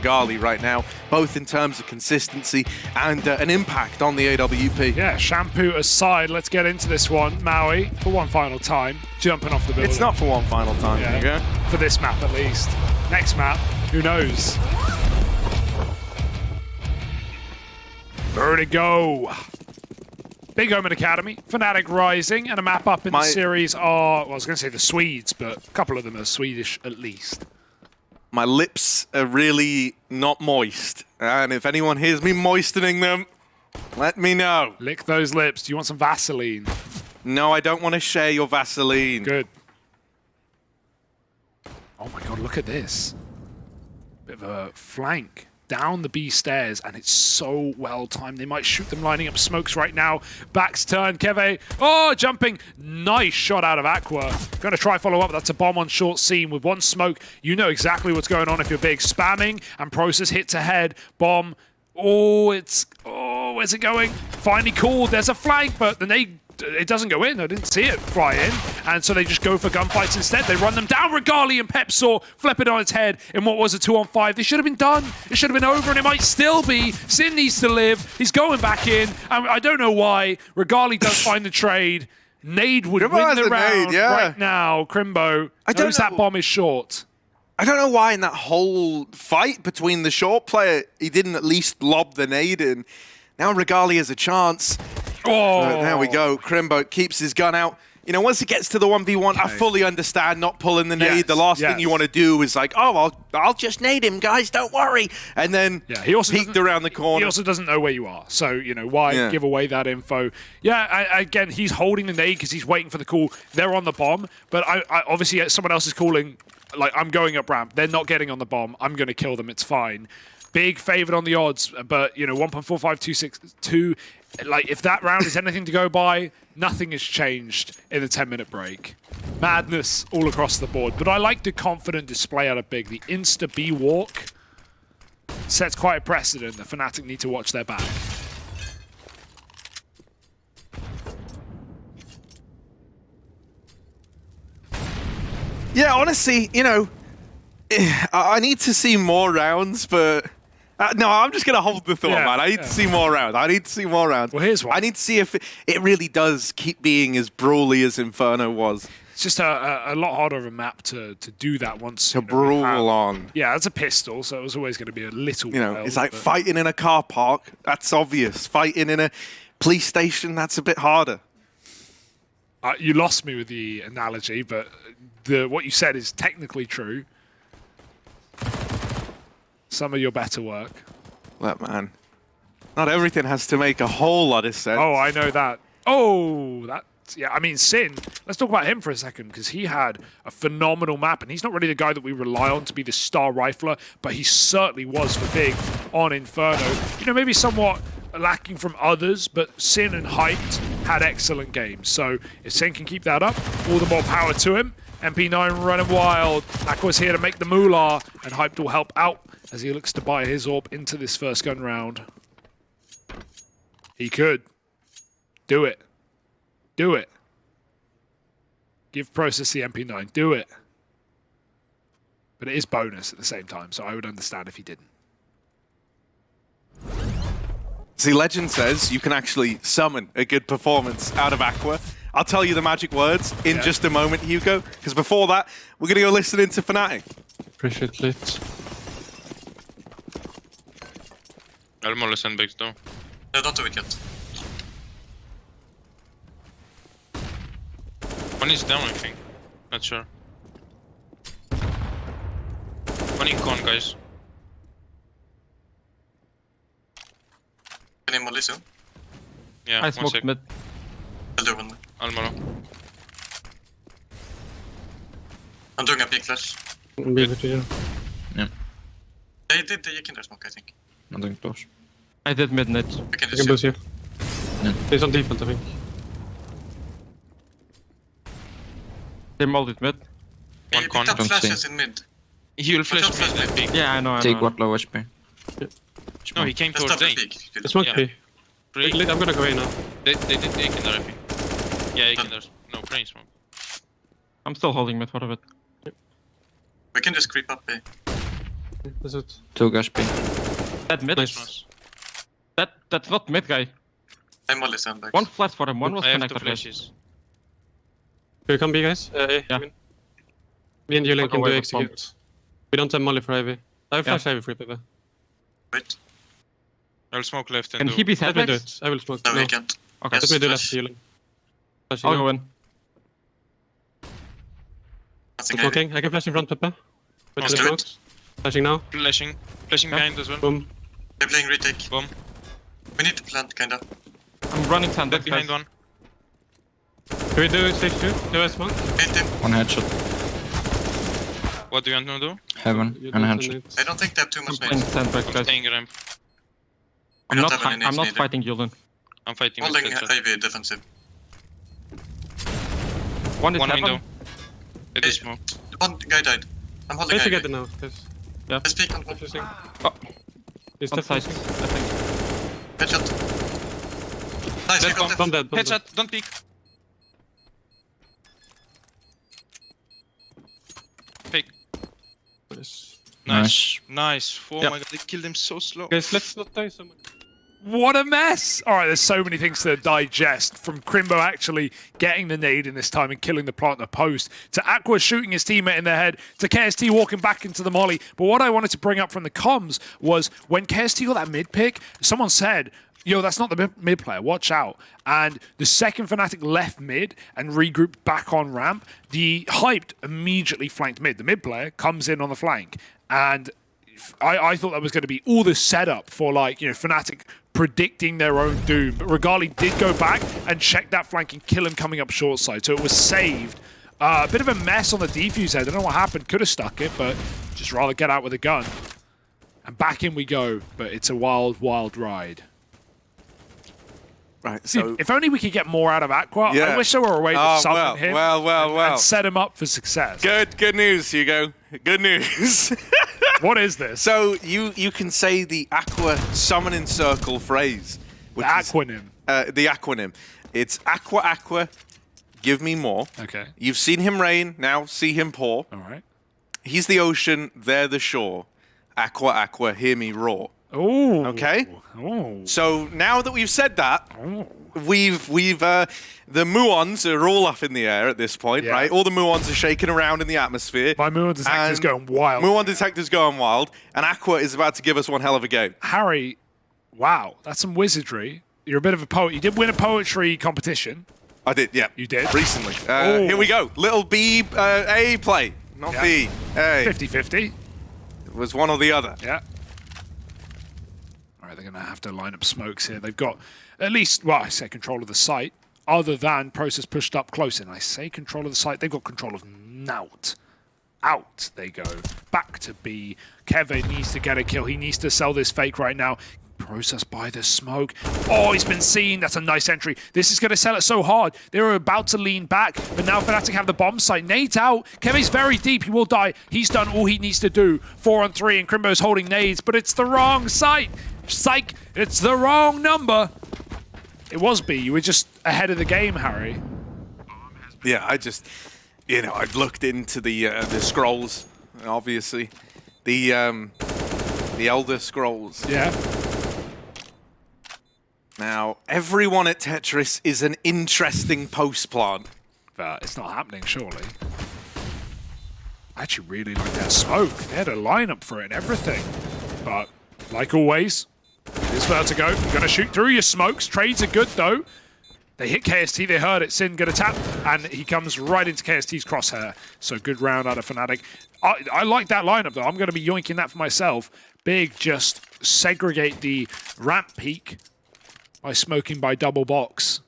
Regali right now, both in terms of consistency and an impact on the AWP. Yeah, shampoo aside, let's get into this one. Maui, for one final time, jumping off the building. It's not for one final time, yeah, there you go. For this map at least. Next map, who knows? Where to go? Big OMEN Academy, Fnatic Rising, and a map up in the series are, well, I was going to say the Swedes, but a couple of them are Swedish at least. My lips are really not moist, and if anyone hears me moistening them, let me know. Lick those lips. Do you want some Vaseline? No, I don't want to share your Vaseline. Good. Oh my god, look at this. Bit of a flank down the B stairs, and it's so well timed. They might shoot them lining up smokes right now. Back's turn, Keve. Oh, jumping. Nice shot out of Aqua. Gonna try follow up. That's a bomb on short seam with one smoke. You know exactly what's going on if you're big. Spamming and Process hits ahead. Bomb. Oh, where's it going? Finally called. There's a flank, but the nade, it doesn't go in. I didn't see it fly in. And so they just go for gunfights instead. They run them down. Regali and Pepsaw flip it on its head in what was a 2-on-5. They should have been done. It should have been over, and it might still be. Sin needs to live. He's going back in. I don't know why. Regali does find the trade. Nade would win the round right now. Crimbo knows that bomb is short. I don't know why in that whole fight between the short player, he didn't at least lob the nade in. Now Regali has a chance. Oh, there we go. Crimbo keeps his gun out. You know, once it gets to the 1v1, I fully understand not pulling the nade. The last thing you want to do is like, oh, I'll just nade him, guys, don't worry. And then he also peeked around the corner. He also doesn't know where you are. So, you know, why give away that info? Yeah, again, he's holding the nade because he's waiting for the call. They're on the bomb. But I obviously, someone else is calling, like, I'm going up ramp. They're not getting on the bomb. I'm going to kill them. It's fine. Big favored on the odds, but, you know, 1.45262. Like, if that round is anything to go by, nothing has changed in the 10-minute break. Madness all across the board. But I like the confident display out of Big. The insta-B walk sets quite a precedent. The Fnatic need to watch their back. Yeah, honestly, you know, I need to see more rounds, but... no, I'm just going to hold the thought, man. I need to see more rounds. I need to see more rounds. Well, here's one. I need to see if it really does keep being as brawly as Inferno was. It's just a lot harder of a map to do that once. To brawl on. Yeah, it's a pistol, so it was always going to be a little... You know, it's like fighting in a car park. That's obvious. Fighting in a police station, that's a bit harder. You lost me with the analogy, but what you said is technically true. Some of your better work. Look, man. Not everything has to make a whole lot of sense. Oh, I know that. Oh, yeah, I mean, Sin, let's talk about him for a second, because he had a phenomenal map, and he's not really the guy that we rely on to be the star rifler, but he certainly was for Big on Inferno. You know, maybe somewhat lacking from others, but Sin and Hyped had excellent games. So if Sin can keep that up, all the more power to him. MP9 running wild. Aqua's here to make the moolah, and Hyped will help out as he looks to buy his AWP into this first gun round. He could. Do it. Do it. Give Process the MP9. Do it. But it is bonus at the same time, so I would understand if he didn't. See, Legend says you can actually summon a good performance out of Aqua. I'll tell you the magic words in just a moment, Hugo, because before that, we're going to go listen into Fnatic. Appreciate it. I'll molly sandbags though. No, don't do it yet. One is down, I think. Not sure. One in con, guys. Can you molly soon? Yeah, I smoked mid. I'll do one. I'll molly. I'm doing a big flash. Leave it to you. Yeah. They gick in their smoke, I think. I'm doing close. I did mid net. We can I can just boost you. Yeah. He's on default, I think. They molded mid. One con, don't don't flashes see. in mid. He will flash Watch out, mid, I flash think. Yeah, I know. Take what low HP? No, he came Let's towards stop A. the peak. The smoke B. Brain. I'm gonna go A now. They did A in there, I think. Yeah, A in there. No, brain smoke. I'm still holding mid for a bit. We can just creep up A. Is it? Two guys B. That mid. Nice. That's not mid guy. I'm molly sandbags. One flash for him, one was I have two connected. flashes. Can we come B, guys? Yeah. Me and Julian Fuck can do away with execute. We don't have molly for Ivy. I have Yeah. flash Ivy for Ivy. Wait. I'll smoke left and Can do. he be Let me do sandbags? it. I will smoke. No, No. we can't. Okay. Yes. Let me do left, Flash. Julian. Flashing I'll now. go in. Nothing I'm smoking. I can flash in front, Pepe. Wait Let's for the do smokes. Flashing now. Flashing Yeah. behind as well. Boom. They're playing retake. Boom. We need to plant, kinda. I'm running Dead sandbags. behind guys. one. Can we do stage 2? Do I smoke? Hit him. One headshot. What do you want to do? Heaven. You And a don't headshot. need- I don't think they have too I'm much playing nades. sandbags, I'm guys. staying ramp. I'm don't not, have any I'm not nades fighting Julian. I'm fighting with Holding headshot. Ivy defensive. One is One heaven. window. It is Hey. smoke. One guy died. I'm holding Play Ivy. together now, guys. Let's peek on Flashing. Oh. He's On side, I defusing. think. headshot. Nice, Dead you got Bomb the... dead. Bomb dead. Headshot, don't peek. Fake. Nice. Nice. Nice. Oh Yeah. my god, they killed him so slow. Guys, let's not die so much. What a mess! All right, there's so many things to digest. From Crimbo actually getting the nade in this time and killing the plant in the post, to Aqua shooting his teammate in the head, to KST walking back into the molly. But what I wanted to bring up from the comms was when KST got that mid pick, someone said, yo, that's not the mid player, watch out. And the second Fnatic left mid and regrouped back on ramp, the Hyped immediately flanked mid. The mid player comes in on the flank. And I thought that was going to be all the setup for, like, you know, Fnatic predicting their own doom. But Regali did go back and check that flank and kill him coming up short side. So it was saved. A bit of a mess on the defuse there. I don't know what happened. Could have stuck it, but just rather get out with a gun. And back in we go. But it's a wild, wild ride. Right, so... Dude, if only we could get more out of Aqua. Yeah. I wish there were a way to Oh, summon him and set him up for success. Good news, Hugo. Good news. What is this? So you can say the Aqua summoning circle phrase. Which The acronym. Is, the acronym. It's Aqua, give me more. Okay. You've seen him rain, now see him pour. All right. He's the ocean, they're the shore. Aqua, hear me roar. Oh. Okay? Oh. So now that we've said that, Oh. we've the muons are all up in the air at this point, Yeah. right? All the muons are shaking around in the atmosphere. My Muon detector's And going wild. Muon detector's going wild, and Aqua is about to give us one hell of a game. Harry, wow, that's some wizardry. You're a bit of a poet. You did win a poetry competition. I did, yeah. You did? Recently. Oh. Here we go. Little B, A play, not Yeah. B. A. 50-50. It was one or the other. Yeah. All right, they're going to have to line up smokes here. They've got at least, well, I say control of the site, other than Process pushed up close. And I say control of the site, they've got control of Nout. Out they go. Back to B. Kevin needs to get a kill. He needs to sell this fake right now. Process by the smoke. Oh, he's been seen. That's a nice entry. This is going to sell it so hard. They were about to lean back, but now Fnatic have the bomb site. Nade out. Kevin's very deep. He will die. He's done all he needs to do. 4 on 3, and Crimbo's holding nades, but it's the wrong site. Psych. It's the wrong number. It was B. You were just ahead of the game, Harry. Yeah, I just, I've looked into the scrolls, obviously. The Elder Scrolls. Yeah. Now, everyone at Tetris is an interesting post-plant. But it's not happening, surely. I actually really like that smoke. They had a lineup for it and everything. But, like always, it is Vertigo. You're going to shoot through your smokes. Trades are good, though. They hit KST, they heard it. Sin going to tap, and he comes right into KST's crosshair. So good round out of Fnatic. I like that lineup, though. I'm going to be yoinking that for myself. Big, just segregate the ramp peak by smoking by double box.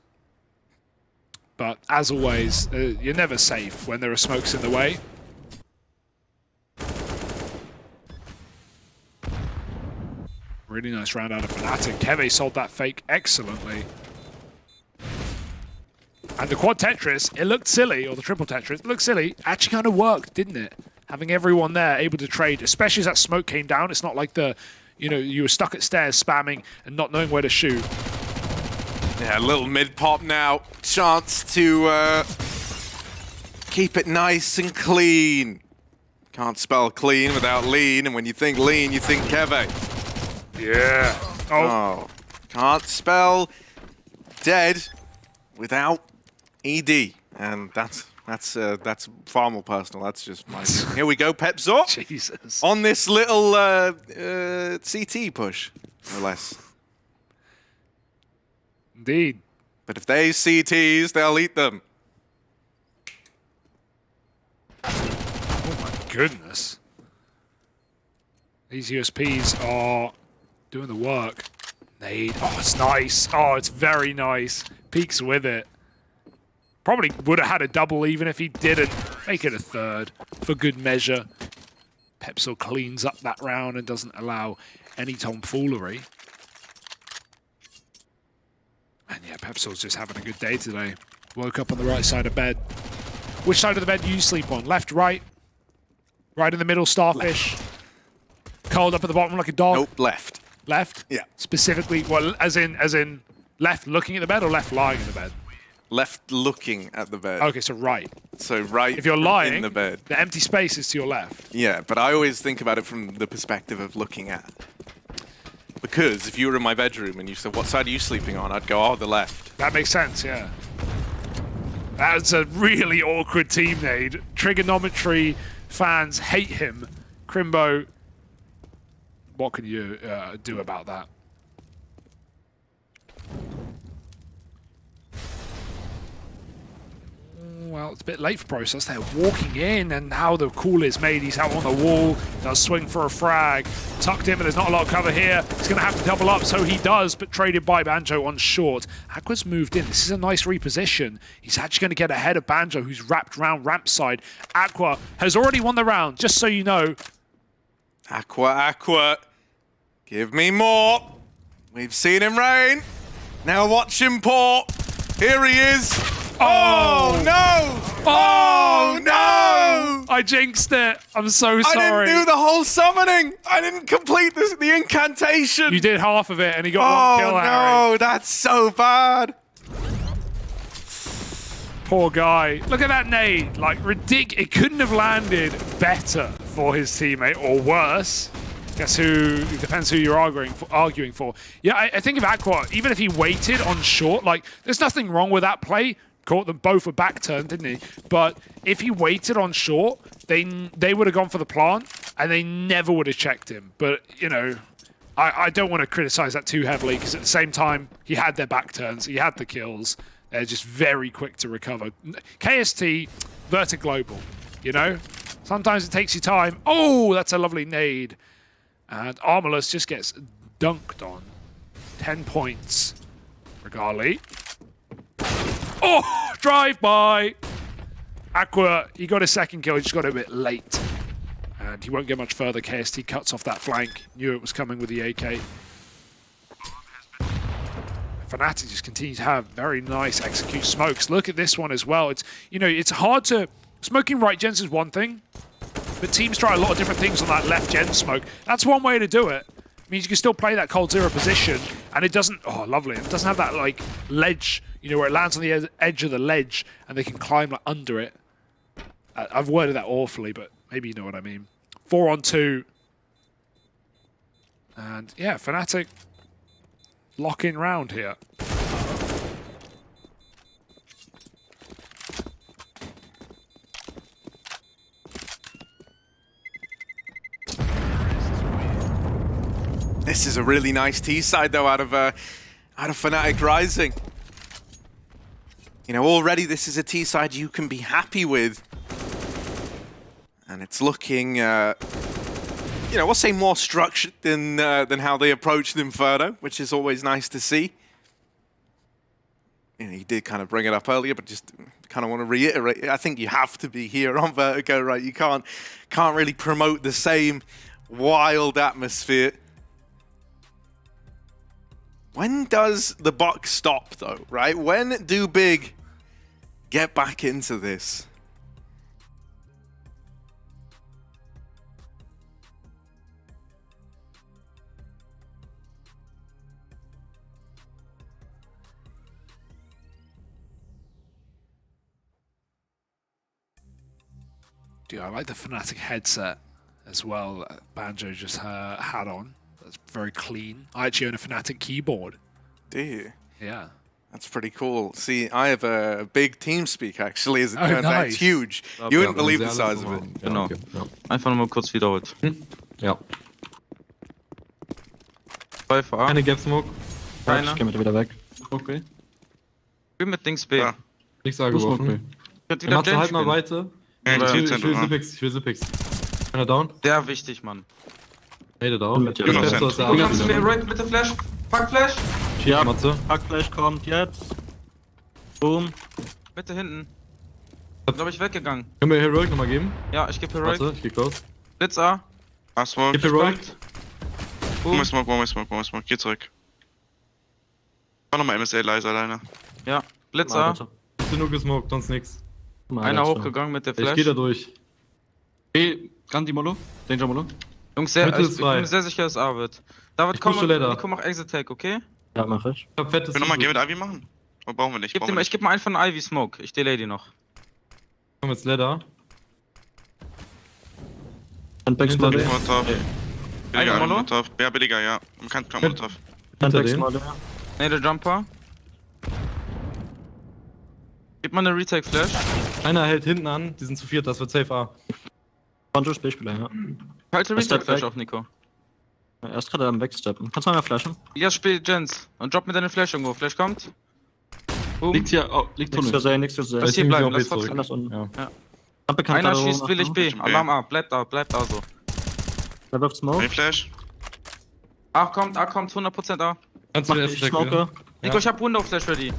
But as always, you're never safe when there are smokes in the way. Really nice round out of Fnatic. Keve sold that fake excellently. And the quad Tetris, it looked silly, or the triple Tetris, it looked silly. Actually kind of worked, didn't it? Having everyone there able to trade, especially as that smoke came down. It's not like you were stuck at stairs spamming and not knowing where to shoot. Yeah, a little mid-pop now. Chance to keep it nice and clean. Can't spell clean without lean, and when you think lean, you think Keve. Yeah. Oh. Can't spell dead without ED, and that's far more personal. That's just my opinion. Here we go, Pepzor. Jesus. On this little CT push, no less. Indeed. But if they CTs, they'll eat them. Oh my goodness. These USPs are doing the work. Nade. Oh, it's nice. Oh, it's very nice. Peeks with it. Probably would have had a double even if he didn't. Make it a third for good measure. Pepsil cleans up that round and doesn't allow any tomfoolery. And yeah, Pepsil's just having a good day today. Woke up on the right side of bed. Which side of the bed do you sleep on? Left, right? Right in the middle, starfish? Left. Curled up at the bottom like a dog? Nope, left. Left? Yeah. Specifically, well, as in left looking at the bed or left lying in the bed? Left looking at the bed. Okay, so right. So right if you're lying, in the bed. The empty space is to your left. Yeah, but I always think about it from the perspective of looking at. Because if you were in my bedroom and you said, what side are you sleeping on? I'd go, oh, the left. That makes sense, yeah. That's a really awkward team nade. Trigonometry fans hate him. Crimbo, what can you do about that? Well, it's a bit late for process. They're walking in, and how the call is made. He's out on the wall, does swing for a frag. Tucked in, but there's not a lot of cover here. He's going to have to double up, so he does, but traded by Banjo on short. Aqua's moved in. This is a nice reposition. He's actually going to get ahead of Banjo, who's wrapped round ramp side. Aqua has already won the round, just so you know. Aqua. Give me more. We've seen him rain. Now watch him pour. Here he is. Oh, no! Oh, no! I jinxed it. I'm so sorry. I didn't do the whole summoning. I didn't complete the incantation. You did half of it, and he got one kill. Oh, no, that's so bad. Poor guy. Look at that nade. Like, ridiculous. It couldn't have landed better for his teammate, or worse. Guess who? It depends who you're arguing for. Yeah, I think of Aqua, even if he waited on short, like, there's nothing wrong with that play. Caught them both with back turn, didn't he? But if he waited on short, they would have gone for the plant, and they never would have checked him. But, you know, I don't want to criticize that too heavily, because at the same time, he had their back turns, he had the kills. They're just very quick to recover. KST, Vertic Global, you know? Sometimes it takes you time. Oh, that's a lovely nade. And Armorless just gets dunked on. 10 points. Regali. Oh, drive-by. Aqua, he got his second kill. He just got it a bit late. And he won't get much further. KST cuts off that flank. Knew it was coming with the AK. Fnatic just continues to have very nice execute smokes. Look at this one as well. It's, you know, it's hard to... Smoking right gens is one thing, but teams try a lot of different things on that left gen smoke. That's one way to do it. It means you can still play that cold zero position, and it doesn't... Oh, lovely. It doesn't have that, like, ledge, you know, where it lands on the edge of the ledge, and they can climb like, under it. I've worded that awfully, but maybe you know what I mean. 4-on-2. And, yeah, Fnatic lock-in round here. This is a really nice T-side, though, out of Fnatic Rising. You know, already this is a T-side you can be happy with. And it's looking, you know, we'll say more structured than how they approached Inferno, which is always nice to see. You know, he did kind of bring it up earlier, but just kind of want to reiterate, I think you have to be here on Vertigo, right? You can't really promote the same wild atmosphere. When does the buck stop, though, right? When do Big get back into this? Dude, I like the Fnatic headset as well that Banjo just had on. That's very clean. I actually own a Fnatic keyboard. Do you? Yeah. That's pretty cool. See, I have a big TeamSpeak actually, as it Oh, turns out. nice. It's huge. Ja, You wouldn't Ja, believe wenn the sie alles size so of it. machen. Ja, Genau. okay, ja. Einfach nochmal kurz wiederholt. Ja. 2 vor A. Eine Gap Smoke. Keiner. Ich geh mit wieder weg. Okay. Spiel mit Dings B. Ja. Ich sage Wo Smoke geworfen. Könnt Er wieder macht so Gen halt mal spielen. weiter. Ja, Oder- die Ich will ja. Zipix, ich will Zipix. Einer down. Sehr wichtig, Mann. Made down. Mit dir. Ich Genau, steps Cent. aus der Du Arbeit kannst mir wieder. right mit der Flash. Pack Flash. Ja, Matze. Hackfleisch kommt jetzt. Boom. Bitte hinten. Bin, glaub ich, weggegangen. Können wir Heroic nochmal geben? Ja, ich gebe Heroic. Warte, ich geh close. Blitz A. Ah, Smoke. Gib Heroic. One more smoke, one more smoke, one more smoke. Geh zurück. Mach nochmal MSA leise alleine. Ja, Blitz A. Ich bin nur gesmoked, sonst nix. Einer hochgegangen mit der Ich geh da Flash. durch. Hey, Ganti Molo. Danger Molo. Jungs, sehr, Mitte ist ich bin frei. mir sehr sicher, dass A wird. David, Ich komm pushe und Ladder. Nico, mach Exit Take, okay? Ja, mach ich. Ich hab fettes Will nochmal Game Zugriff. mit Ivy machen? Oder brauchen wir nicht? Brauchen wir Ich nicht. geb mal einen von Ivy Smoke. Ich delay die noch. Komm jetzt Ladder. Handbacks Hinter Molo. dir. Molotov. Billiger Einer Molo? Molotov. Ja, billiger, ja. Man kann knapp Molotov. Hinter Handbacks denen. Molo. Nee, der Jumper. Gib mal eine Retake Flash. Einer hält hinten an, die sind zu viert, das wird safe A. Banjo Spielspieler, ja. Halte Ist der Retake Flash weg? auf, Nico. Er ist gerade am Wegsteppen. Kannst du mal flashen? Ja, spiel Jens. Und drop mir deine Flash irgendwo. Flash kommt. Boom. Liegt hier, oh, liegt Tunnel. nichts für sehen, nichts für sehen. Lass Ich hier zieh mich bleiben, auf lass B trotzdem. zurück. Anders unten. Ja. Lampe kann Einer gerade schießt hoch billig B. Okay. Alarm A. Bleibt da so. Er wirft Smoke. Hey, Flash. A kommt, 100% A. Kannst du Mach den ich erst Smoke. checken? Nico, ich hab Window Flash ready.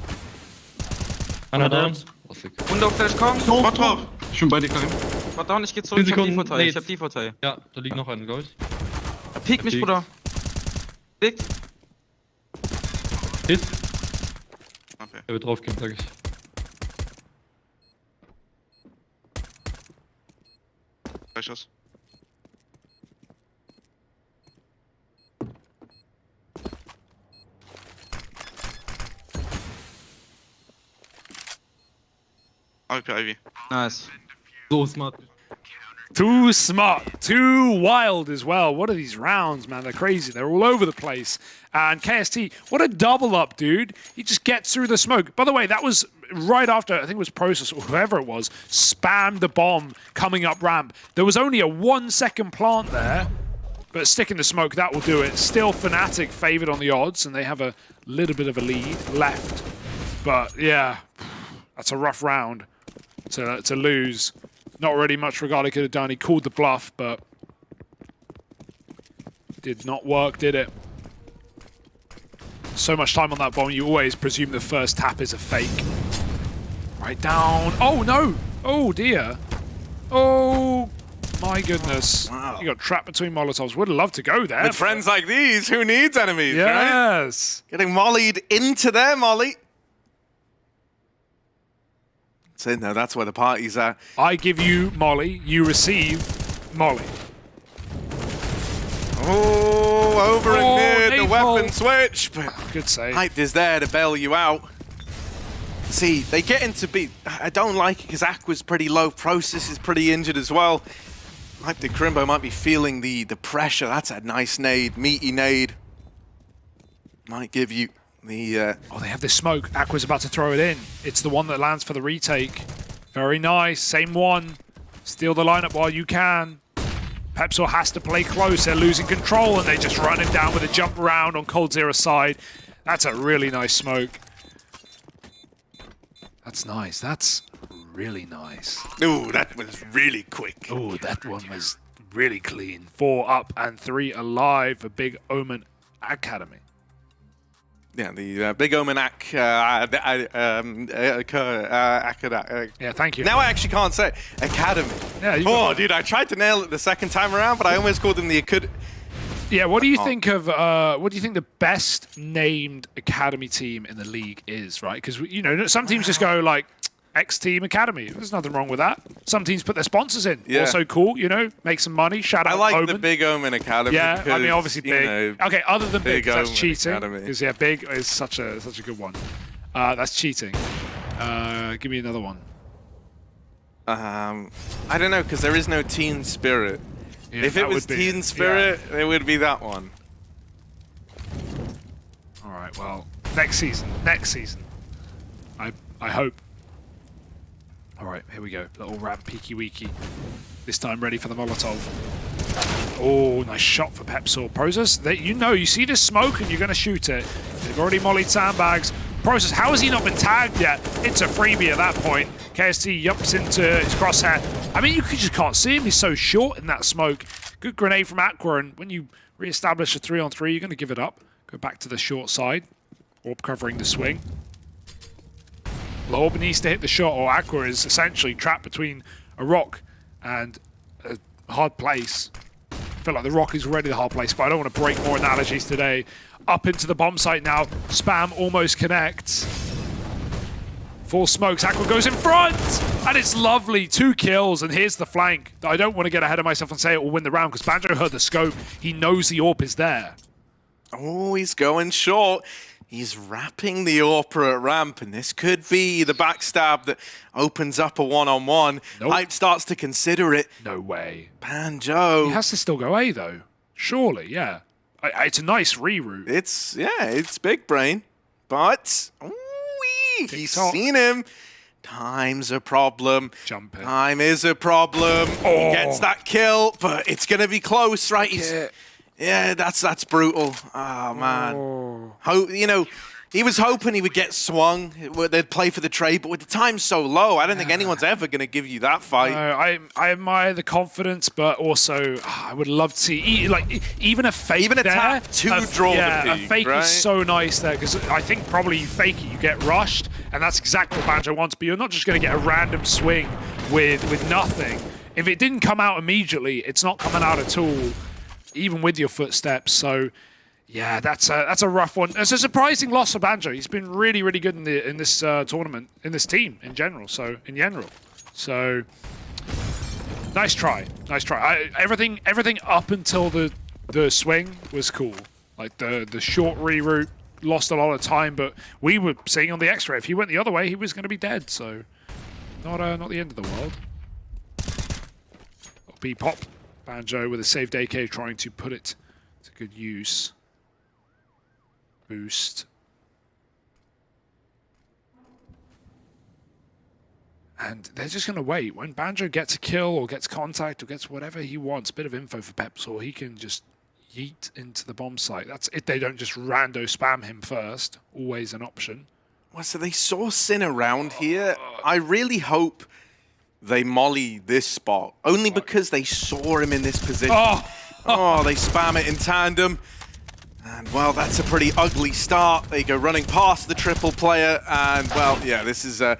Einer Einer down. dead. Window Flash kommt. Molotov. Ich bin bei dir, Karim. Warte down, ich geh zurück. 10 Ich hab die Sekunden, Vorteil. Ich Nate. hab die Vorteil. Ja, da liegt noch einer, glaub ich. Peek mich, Peek. Bruder. Liegt. Hit. Okay. Er wird draufgehen, sag ich. Freischuss. AWP Ivy. Nice. So smart. Too smart, too wild as well. What are these rounds, man? They're crazy. They're all over the place. And KST, what a double up, dude. He just gets through the smoke. By the way, that was right after, I think it was Process or whoever it was, spammed the bomb coming up ramp. There was only a 1 second plant there, but sticking the smoke, that will do it. Still Fnatic favored on the odds, and they have a little bit of a lead left. But yeah, that's a rough round to lose. Not really much Regardie could have done. He called the bluff, but did not work, did it? So much time on that bomb, you always presume the first tap is a fake. Right down. Oh, no. Oh, dear. Oh, my goodness. Wow. You got trapped between Molotovs. Would have loved to go there. With friends like these, who needs enemies, right? Yes. Getting mollied into their molly. So no, that's where the party's at. I give you Molly, you receive Molly. Oh, over and near the Nate weapon Hall. switch, but Good save. Hyped is there to bail you out. See, they get into B. I don't like it because Aqua's pretty low. Process is pretty injured as well. Hyped and Crimbo might be feeling the pressure. That's a nice nade, meaty nade. Might give you the... Oh, they have this smoke. Aqua's about to throw it in. It's the one that lands for the retake. Very nice. Same one. Steal the lineup while you can. Pepsor has to play close. They're losing control, and they just run him down with a jump around on Cold Zero side. That's a really nice smoke. That's nice. That's really nice. Ooh, that was really quick. Oh, that one was really clean. 4 up and 3 alive for Big OMEN Academy. Yeah, the Big OMEN Yeah, thank you. Now I actually can't say it. Academy. Yeah, you Oh, got- dude, I tried to nail it the second time around, but I almost called them the Acad... Yeah, what do you think of what do you think the best named academy team in the league is, right? Because you know, some teams just go like X Team Academy. There's nothing wrong with that. Some teams put their sponsors in. Yeah. Also cool, you know, make some money. Shout out I like OMEN. the Big OMEN Academy. Yeah, I mean because, obviously you big. know, Okay, other than big, Big 'cause that's OMEN cheating. Academy. Because yeah, big is such a good one. That's cheating. Give me another one. I don't know, because there is no team spirit. Yeah, If that it was would be team it. spirit, it would be that one. All right, well, next season. I hope. All right, here we go. Little ramp peeky weeky. This time ready for the Molotov. Oh, nice shot for Pepsor. Process, you see this smoke and you're going to shoot it. They've already mollied sandbags. Process, how has he not been tagged yet? It's a freebie at that point. KST jumps into his crosshair. I mean, you just can't see him. He's so short in that smoke. Good grenade from Aqua, and when you re-establish a 3-on-3, you're going to give it up. Go back to the short side. Orb covering the swing. Orb needs to hit the shot, or Aqua is essentially trapped between a rock and a hard place. I feel like the rock is already the hard place, but I don't want to break more analogies today. Up into the bomb site now. Spam almost connects. Full smokes. Aqua goes in front, and it's lovely. 2 kills, and here's the flank. I don't want to get ahead of myself and say it will win the round, because Banjo heard the scope. He knows the AWP is there. Oh, he's going short. He's wrapping the AWP at ramp, and this could be the backstab that opens up a one-on-one. Nope. Hype starts to consider it. No way. Banjo. He has to still go A, though. Surely, yeah. It's a nice reroute. It's big brain, but he's seen him. Time's a problem. Jumping. Time is a problem. Oh. He gets that kill, but it's gonna be close, right? Yeah, that's brutal. Oh man. He was hoping he would get swung. They'd play for the trade, but with the time so low, I don't think anyone's ever going to give you that fight. I admire the confidence, but also I would love to see even a fake, even a there, tap to draw the peak, a fake right? is so nice there, because I think probably you fake it, you get rushed, and that's exactly what Banjo wants. But you're not just going to get a random swing with nothing. If it didn't come out immediately, it's not coming out at all, even with your footsteps. So. Yeah, that's a rough one. It's a surprising loss for Banjo. He's been really, really good in this tournament, in this team in general. So nice try. Everything up until the swing was cool. Like the short reroute lost a lot of time, but we were seeing on the X-ray if he went the other way, he was going to be dead. So not the end of the world. B pop. Banjo with a saved AK trying to put it to good use. Boost. And they're just going to wait. When Banjo gets a kill or gets contact or gets whatever he wants, a bit of info for Pepsor, he can just yeet into the bomb site. That's if they don't just rando spam him first. Always an option. Well, so they saw Sin around here. I really hope they molly this spot, only because they saw him in this position. Oh, they spam it in tandem. And, well, that's a pretty ugly start. They go running past the triple player. And, well, yeah, this is a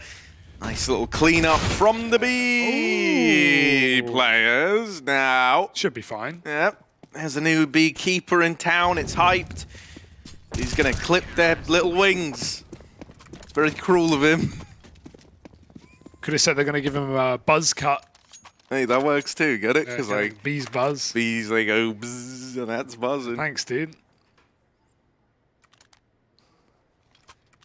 nice little cleanup from the B players. Now, should be fine. Yep, there's a new B keeper in town. It's hyped. He's going to clip their little wings. It's very cruel of him. Could have said they're going to give him a buzz cut. Hey, that works too. Get it? Because, like, bees buzz. Bees, they go bzzz, and that's buzzing. Thanks, dude.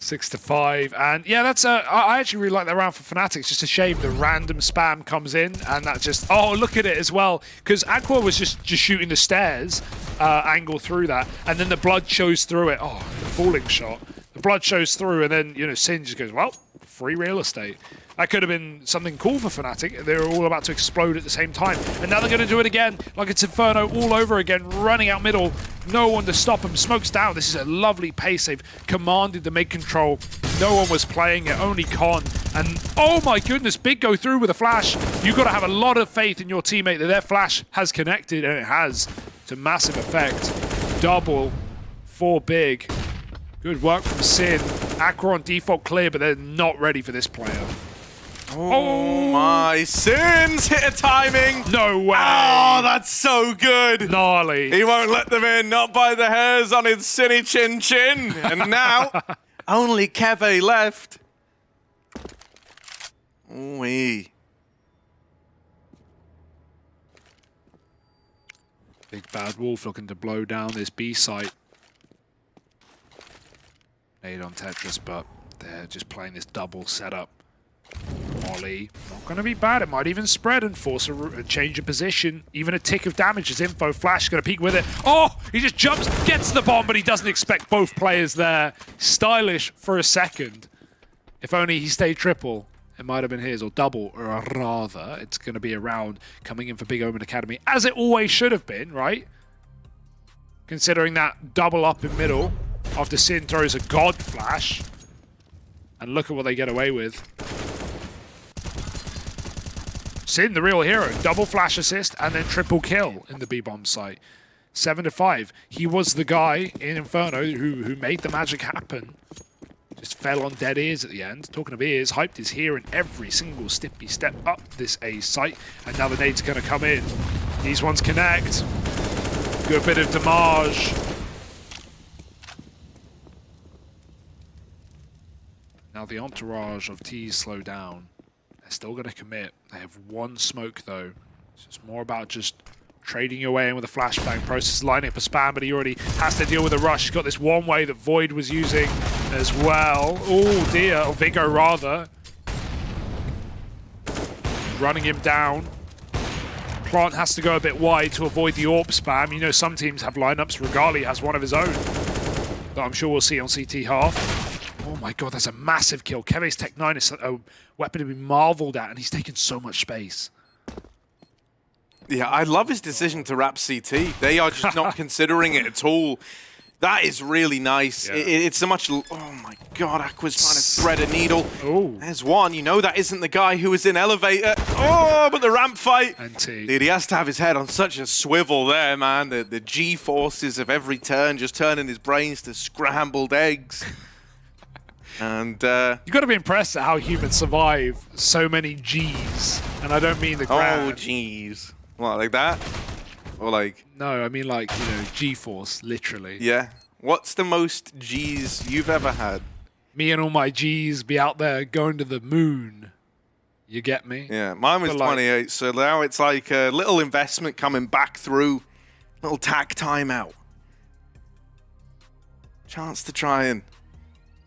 6-5, and yeah, that's I actually really like that round for Fnatic. It's just a shame the random spam comes in, and that just look at it as well, because Aqua was just shooting the stairs angle through that, and then the blood shows through it. Oh, the falling shot. The blood shows through, and then Sin just goes, well, free real estate. That could have been something cool for Fnatic. They were all about to explode at the same time. And now they're going to do it again, like it's Inferno all over again, running out middle. No one to stop them. Smokes down. This is a lovely pace. They've commanded the mid-control. No one was playing it, only Con. And oh my goodness, Big go through with a flash. You've got to have a lot of faith in your teammate that their flash has connected, and it has, to massive effect. Double for Big. Good work from Sin. Aqua on default clear, but they're not ready for this player. Oh my, Sin's hit a timing. No way. Oh, that's so good. Gnarly. He won't let them in, not by the hairs on his Sinny chin chin. And now, only Keve left. Ooh-wee. Big Bad Wolf looking to blow down this B site. Nade on Tetris, but they're just playing this double setup Molly, not going to be bad. It might even spread and force a change of position. Even a tick of damage as info. Flash going to peek with it. Oh, he just jumps, gets the bomb, but he doesn't expect both players there. Stylish for a second. If only he stayed triple, it might have been his, or double, or rather. It's going to be a round coming in for Big OMEN Academy, as it always should have been, right? Considering that double up in middle after Sin throws a god flash. And look at what they get away with. Sin, the real hero. Double flash assist and then triple kill in the B-bomb site. 7-5. He was the guy in Inferno who made the magic happen. Just fell on dead ears at the end. Talking of ears, Hyped is here in every single stippy step up this A site. And now the nade's going to come in. These ones connect. Good bit of damage. Now the entourage of T's slow down. They're still going to commit. They have one smoke though. So it's more about just trading your way in with a flashbang process, lining up a spam, but he already has to deal with a rush. He's got this one way that Void was using as well. Oh dear, or Vigo rather. Running him down. Plant has to go a bit wide to avoid the AWP spam. You know some teams have lineups. Regali has one of his own that I'm sure we'll see on CT half. Oh my god, that's a massive kill. Keve's Tech 9 is a weapon to be marveled at, and he's taken so much space. Yeah, I love his decision to wrap CT. They are just not considering it at all. That is really nice. Yeah. It's so much... Oh my god, Aqua's trying to thread a needle. Oh. There's one. You know that isn't the guy who was in elevator. Oh, but the ramp fight. NT. Dude, he has to have his head on such a swivel there, man. The G-forces of every turn just turning his brains to scrambled eggs. And You got to be impressed at how humans survive so many G's, and I don't mean the oh, grand. jeez. What, like that? Or like... No, I mean like, you know, G-force, literally. Yeah. What's the most G's you've ever had? Me and all my G's be out there going to the moon. You get me? Yeah, mine was But like- 28, so now it's like a little investment coming back through. Little tack timeout. Chance to try and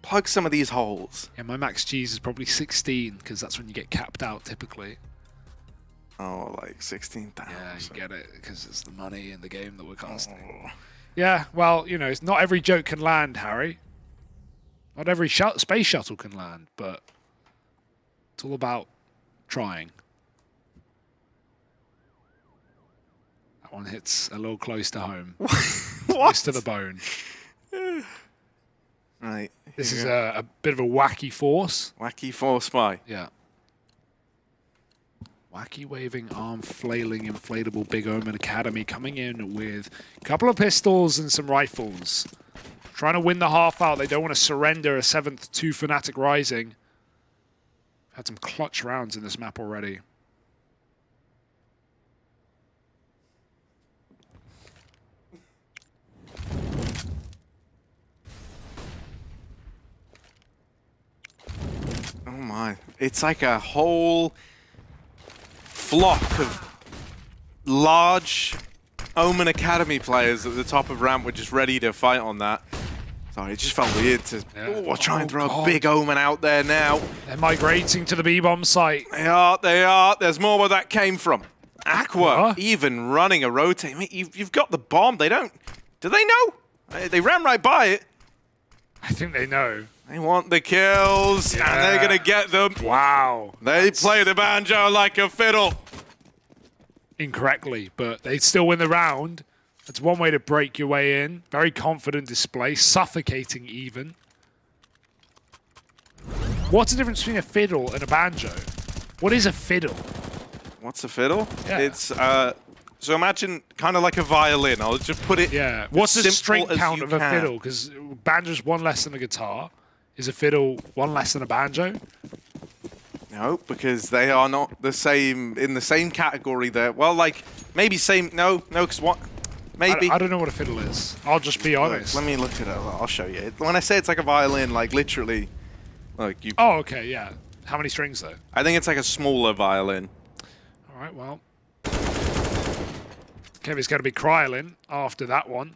plug some of these holes. Yeah, my max G's is probably 16, because that's when you get capped out typically. Oh, like 16,000. Yeah, you get it, because it's the money in the game that we're casting. Oh. Yeah, well, you know, it's not every joke can land, Harry. Not every space shuttle can land, but it's all about trying. That one hits a little close to home. Close to the bone. Right. This here is we go. a bit of a wacky force. Wacky force spy. Yeah. Wacky waving arm flailing inflatable Big OMEN Academy coming in with a couple of pistols and some rifles. Trying to win the half out. They don't want to surrender a 7th to Fnatic Rising. Had some clutch rounds in this map already. Oh my. It's like a whole flock of large OMEN Academy players at the top of ramp were just ready to fight on that. Sorry, it just felt weird to try and throw a big OMEN out there now. They're migrating to the B-bomb site. They are. There's more where that came from. Aqua Aqua? even running a rotate. I mean, you've got the bomb. They don't... Do they know? They ran right by it. I think they know. They want the kills, and they're going to get them. Wow. They play the banjo like a fiddle. Incorrectly, but they still win the round. That's one way to break your way in. Very confident display, suffocating even. What's the difference between a fiddle and a banjo? What is a fiddle? What's a fiddle? Yeah. It's, so imagine kind of like a violin. I'll just put it Yeah. What's the simple string as count you of a can. fiddle? Because banjo's one less than a guitar. Is a fiddle one less than a banjo? No, because they are not the same, in the same category there. Well, like, maybe same, no, because what? Maybe. I don't know what a fiddle is. I'll just be honest. Let me look it up. I'll show you. When I say it's like a violin, like literally, like you. Oh, okay, yeah. How many strings though? I think it's like a smaller violin. All right, well. Kevin's going to be crying after that one.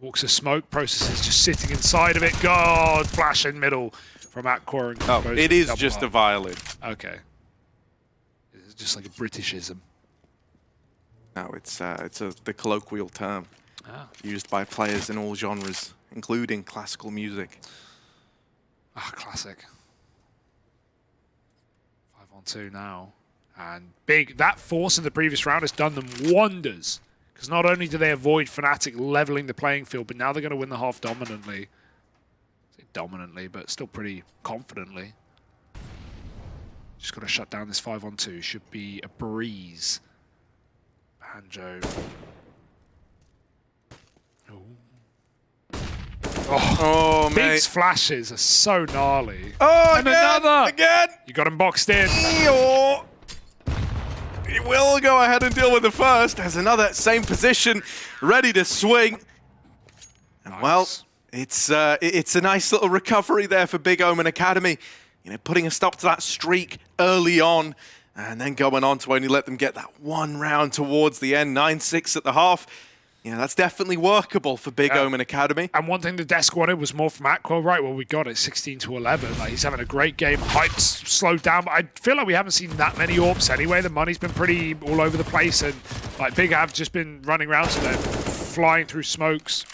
Walks a smoke, processes just sitting inside of it. God, flash in middle from Aqua. And Oh, goes it for is double just up. a violin. Okay. It's just like a Britishism. No, it's the colloquial term used by players in all genres, including classical music. Ah, classic. 5-on-2 now. And big, that force in the previous round has done them wonders. Because not only do they avoid Fnatic leveling the playing field, but now they're going to win the half dominantly. I say dominantly, but still pretty confidently. Just got to shut down this 5-on-2. Should be a breeze. Banjo. Oh, mate. Big's flashes are so gnarly. Oh, and again, another! Again! You got him boxed in. Eeyore. He will go ahead and deal with the first. There's another same position, ready to swing. And Nice. well, it's a nice little recovery there for Big OMEN Academy. You know, putting a stop to that streak early on, and then going on to only let them get that one round towards the end, 9-6 at the half. You know, that's definitely workable for Big OMEN Academy. And one thing the desk wanted was more from Aqua, right? Well, we got it 16-11. Like, he's having a great game. Hype's slowed down, but I feel like we haven't seen that many AWPs anyway. The money's been pretty all over the place, and like Big have just been running around to them, flying through smokes.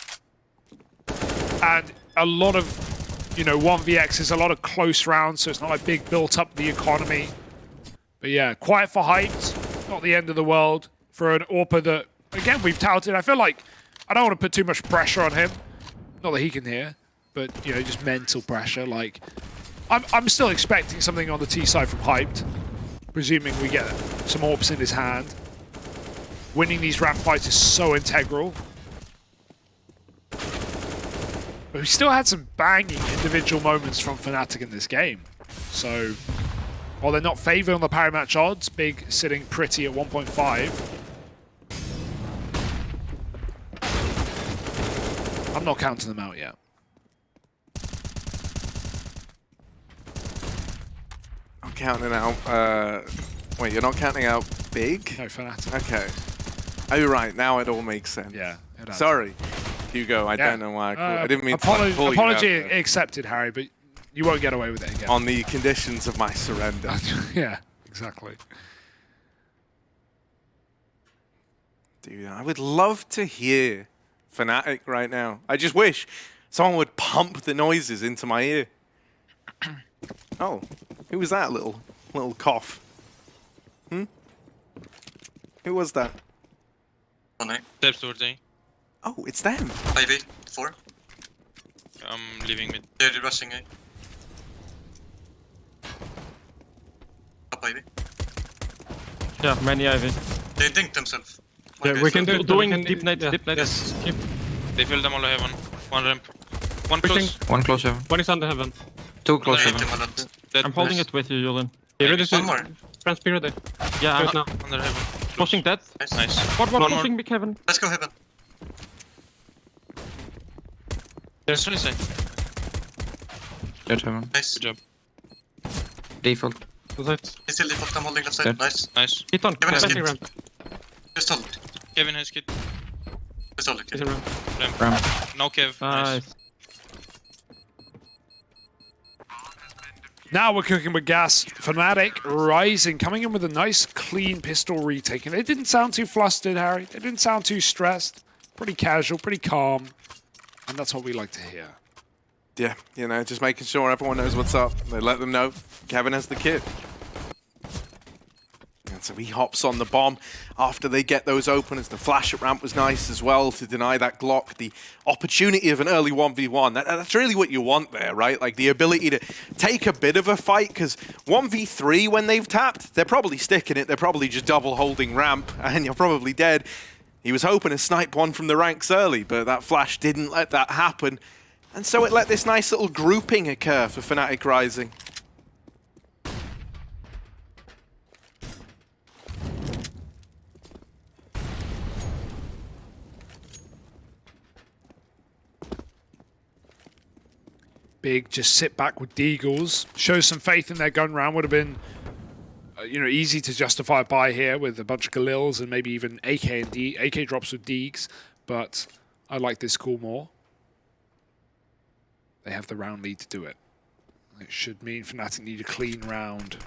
And a lot of, you know, 1vx's, a lot of close rounds, so it's not like Big built up the economy. But yeah, quiet for Hyped, not the end of the world for an AWPer that, again, we've touted. I feel like I don't want to put too much pressure on him. Not that he can hear, but, you know, just mental pressure. Like, I'm still expecting something on the T side from Hyped, presuming we get some AWPs in his hand. Winning these ramp fights is so integral. But we still had some banging individual moments from Fnatic in this game. So, while they're not favored on the power match odds, Big sitting pretty at 1.5. I'm not counting them out yet. I'm counting out. Wait, you're not counting out Big? No, Fnatic. Okay. Oh, you're right. Now it all makes sense. Yeah. It has. Sorry, Hugo. I don't know why I didn't mean to pull you out apology there. accepted, Harry, but you won't get away with it again. On the conditions of my surrender. Yeah, exactly. Dude, I would love to hear Fnatic right now. I just wish someone would pump the noises into my ear. Oh, who was that little cough? Who was that? Oh, no. Steps towards A. Oh, it's them. Ivy, 4. I'm leaving mid. They're rushing A. Up Ivy. Yeah, many Ivy. They dinked themselves. Yeah, we can do Doing we can deep night, yeah. deep night. Yes. Keep They filled them all heaven. One ramp. One pushing. close. One close heaven. One is under heaven. Two close Hate heaven. him a lot. Dead. I'm holding it with you, Julian. You ready One to more. transfer there? Yeah, I'm now. Under heaven. Pushing that. Nice. What One more. pushing big heaven? Let's go heaven. There's Rising. Dead heaven. Nice. Good job. Default. Was it? He's still default. I'm holding left side. Dead. Nice. Nice. Hit on. Kevin is Planting hit. ramp. Just hold. Kevin has kit. Just hold it. Hit a ramp. Ramp. Ramp. No Kev. Nice. Nice. Now we're cooking with gas. Fnatic Rising, coming in with a nice, clean pistol retake. And they didn't sound too flustered, Harry. They didn't sound too stressed. Pretty casual, pretty calm. And that's what we like to hear. Yeah, you know, just making sure everyone knows what's up. They let them know Kevin has the kit. And so he hops on the bomb after they get those openers. The flash at ramp was nice as well to deny that Glock. The opportunity of an early 1v1. That's really what you want there, right? Like the ability to take a bit of a fight, because 1v3 when they've tapped, they're probably sticking it. They're probably just double holding ramp and you're probably dead. He was hoping to snipe one from the ranks early, but that flash didn't let that happen. And so it let this nice little grouping occur for Fnatic Rising. Big just sit back with Deagles, show some faith in their gun round. Would have been, you know, easy to justify a buy here with a bunch of Galils and maybe even AK and AK drops with Deegs, but I like this call more. They have the round lead to do it. It should mean Fnatic need a clean round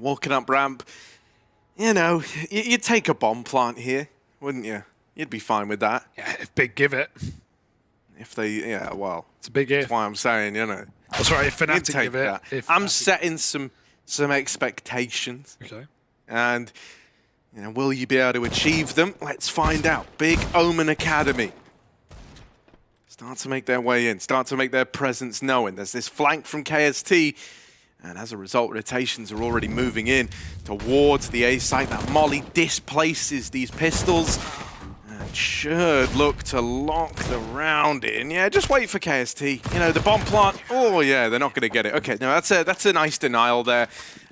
walking up ramp. You know, you'd take a bomb plant here, wouldn't you? You'd be fine with that. Yeah, if Big give it. If they, yeah, well, It's a big if. that's why I'm saying, you know. Oh, sorry, if You'd Fnatic take give it. that. If I'm Fnatic- setting some expectations. Okay. And, you know, will you be able to achieve them? Let's find out. Big OMEN Academy start to make their way in, start to make their presence known. There's this flank from KST, and as a result, rotations are already moving in towards the A site. That molly displaces these pistols and should look to lock the round in. Yeah, just wait for KST. You know, the bomb plant. Oh yeah, they're not going to get it. Okay, no, that's a nice denial there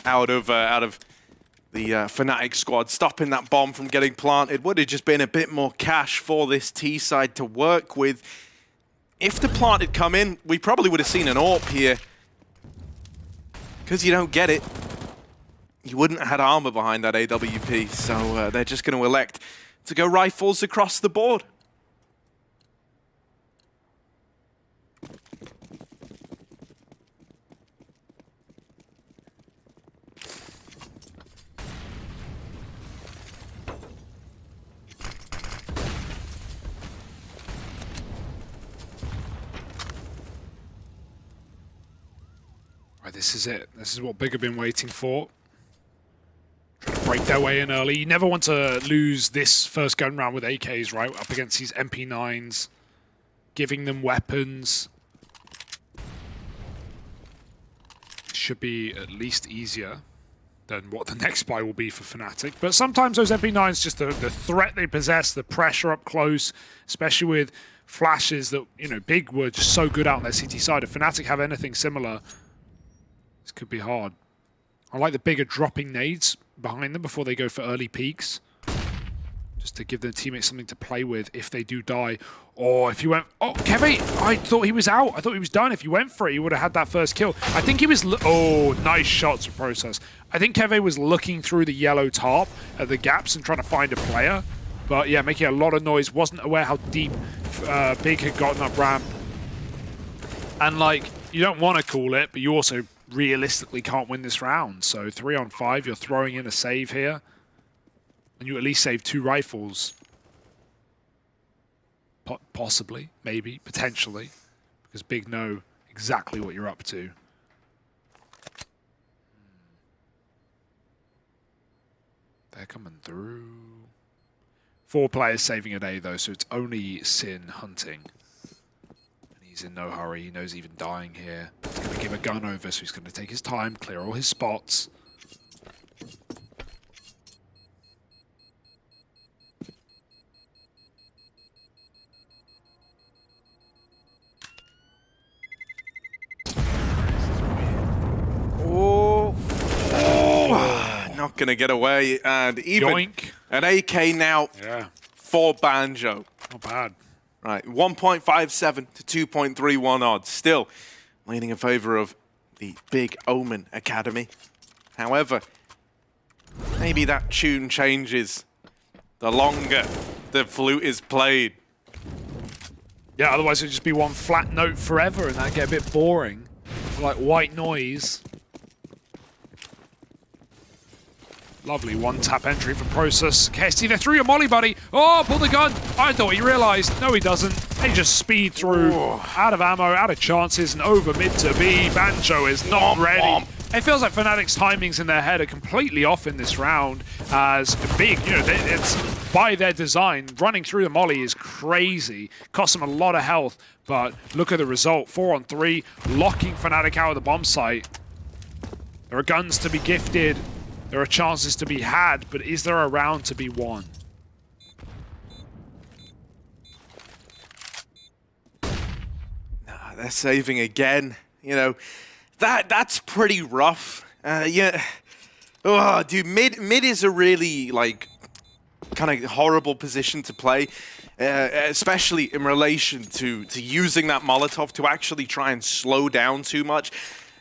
out of the Fnatic squad, stopping that bomb from getting planted. Would have just been a bit more cash for this T side to work with. If the plant had come in, we probably would have seen an AWP here. Because you don't get it, you wouldn't have had armor behind that AWP, so they're just going to elect to go rifles across the board. Right, this is it. This is what Big have been waiting for. Trying to break their way in early. You never want to lose this first gun round with AKs, right? Up against these MP9s. Giving them weapons. Should be at least easier than what the next buy will be for Fnatic. But sometimes those MP9s, just the threat they possess, the pressure up close, especially with flashes that, you know, Big were just so good out on their CT side. If Fnatic have anything similar, this could be hard. I like the bigger dropping nades behind them before they go for early peaks. Just to give their teammates something to play with if they do die. Or if you went... Oh, Kevin! I thought he was out. I thought he was done. If you went for it, he would have had that first kill. I think he was... Oh, nice shots of Process. I think Kevin was looking through the yellow tarp at the gaps and trying to find a player. But yeah, making a lot of noise. Wasn't aware how deep Big had gotten up ramp. And like, you don't want to call it, but you also realistically can't win this round. So 3 on 5, you're throwing in a save here. And you at least save 2 rifles. Possibly, maybe, potentially. Because Big know exactly what you're up to. They're coming through. 4 players saving a day though, so it's only Sin hunting. And he's in no hurry, he knows even dying here. He's going to give a gun over, so he's going to take his time, clear all his spots. Not going to get away, and even Yoink. an AK now for Banjo. Not bad. Right, 1.57 to 2.31 odds. Still leaning in favor of the big OMEN Academy. However, maybe that tune changes the longer the flute is played. Yeah, otherwise it'd just be one flat note forever and that'd get a bit boring. Like white noise. Lovely one-tap entry from Process. KST, they're through your molly, buddy. Oh, pull the gun. I thought he realized. No, he doesn't. They just speed through. Out of ammo, out of chances, and over mid to B. Banjo is not ready. It feels like Fnatic's timings in their head are completely off in this round. As Big, you know, it's by their design. Running through the molly is crazy. Costs them a lot of health, but look at the result. 4 on 3, locking Fnatic out of the bomb site. There are guns to be gifted. There are chances to be had, but is there a round to be won? Nah, they're saving again. You know, that's pretty rough. Yeah. Oh, dude, mid is a really, like, kind of horrible position to play, especially in relation to using that Molotov to actually try and slow down too much.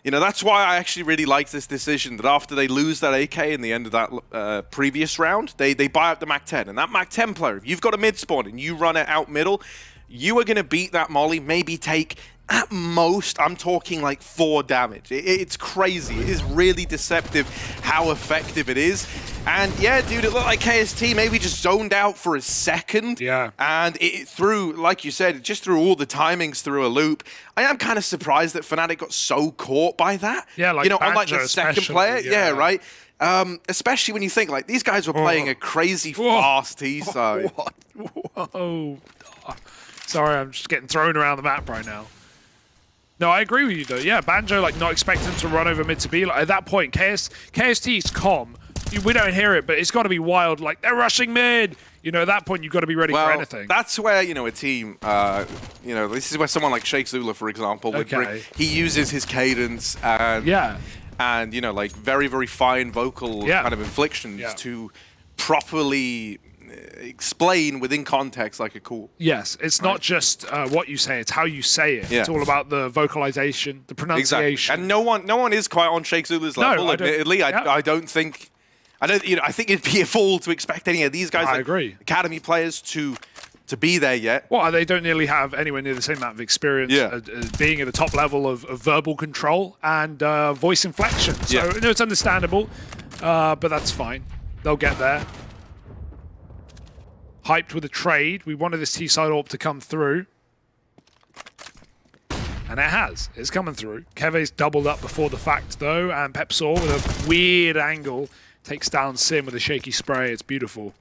You know, that's why I actually really like this decision, that after they lose that AK in the end of that previous round, they buy out the MAC-10. And that MAC-10 player, if you've got a mid spawn and you run it out middle, you are going to beat that molly, maybe take at most, I'm talking like 4 damage. It's crazy. It is really deceptive how effective it is. And yeah, dude, it looked like KST maybe just zoned out for a second. Yeah. And it threw, like you said, it just threw all the timings through a loop. I am kind of surprised that Fnatic got so caught by that. Yeah, like you know, on like Banjo the second especially, player. yeah. Yeah, right. Especially when you think like these guys were playing a crazy fast T side. Whoa. Sorry, I'm just getting thrown around the map right now. No, I agree with you though. Yeah, Banjo like not expecting him to run over mid to B. Like, at that point, KST's calm. We don't hear it, but it's got to be wild. Like they're rushing mid. You know, at that point, you've got to be ready for anything. That's where, you know, a team, you know, this is where someone like Sheikh Zula, for example, would bring, he uses his cadence and you know, like very, very fine vocal kind of inflections to properly explain within context like a call. Yes, it's not just what you say, it's how you say it. It's all about the vocalization, the pronunciation. Exactly. And no one is quite on Sheikh Zula's level, admittedly. I don't think, you know, I think it'd be a fool to expect any of these guys, I agree, academy players to be there yet. Well, they don't nearly have anywhere near the same amount of experience being at the top level of verbal control and voice inflection. So you know, it's understandable, but that's fine. They'll get there. Hyped with a trade. We wanted this T-side AWP to come through. And it has. It's coming through. Keve's doubled up before the fact, though, and Pepsor with a weird angle takes down Sim with a shaky spray. It's beautiful.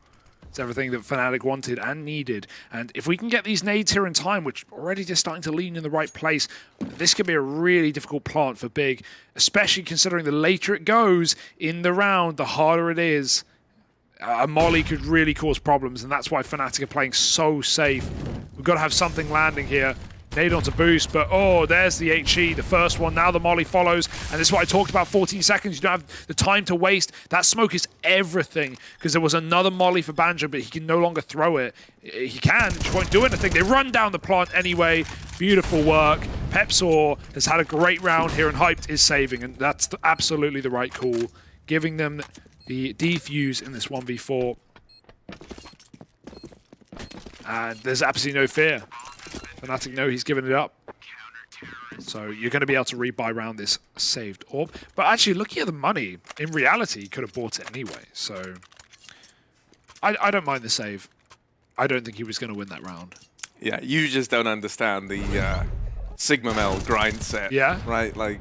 It's everything that Fnatic wanted and needed. And if we can get these nades here in time, which already just starting to lean in the right place, this could be a really difficult plant for Big, especially considering the later it goes in the round, the harder it is. A molly could really cause problems, and that's why Fnatic are playing so safe. We've got to have something landing here. Nade onto boost, but there's the HE, the first one. Now the molly follows, and this is what I talked about, 14 seconds. You don't have the time to waste. That smoke is everything, because there was another molly for Banjo, but he can no longer throw it. He can, just won't do anything. They run down the plant anyway. Beautiful work. Pepsor has had a great round here, and Hyped is saving, and that's absolutely the right call. Giving them the defuse in this 1v4. And there's absolutely no fear. Fnatic know he's given it up. So you're going to be able to rebuy around this saved orb. But actually, looking at the money, in reality, he could have bought it anyway. So I don't mind the save. I don't think he was going to win that round. Yeah, you just don't understand the Sigma Mel grind set. Yeah? Right? Like,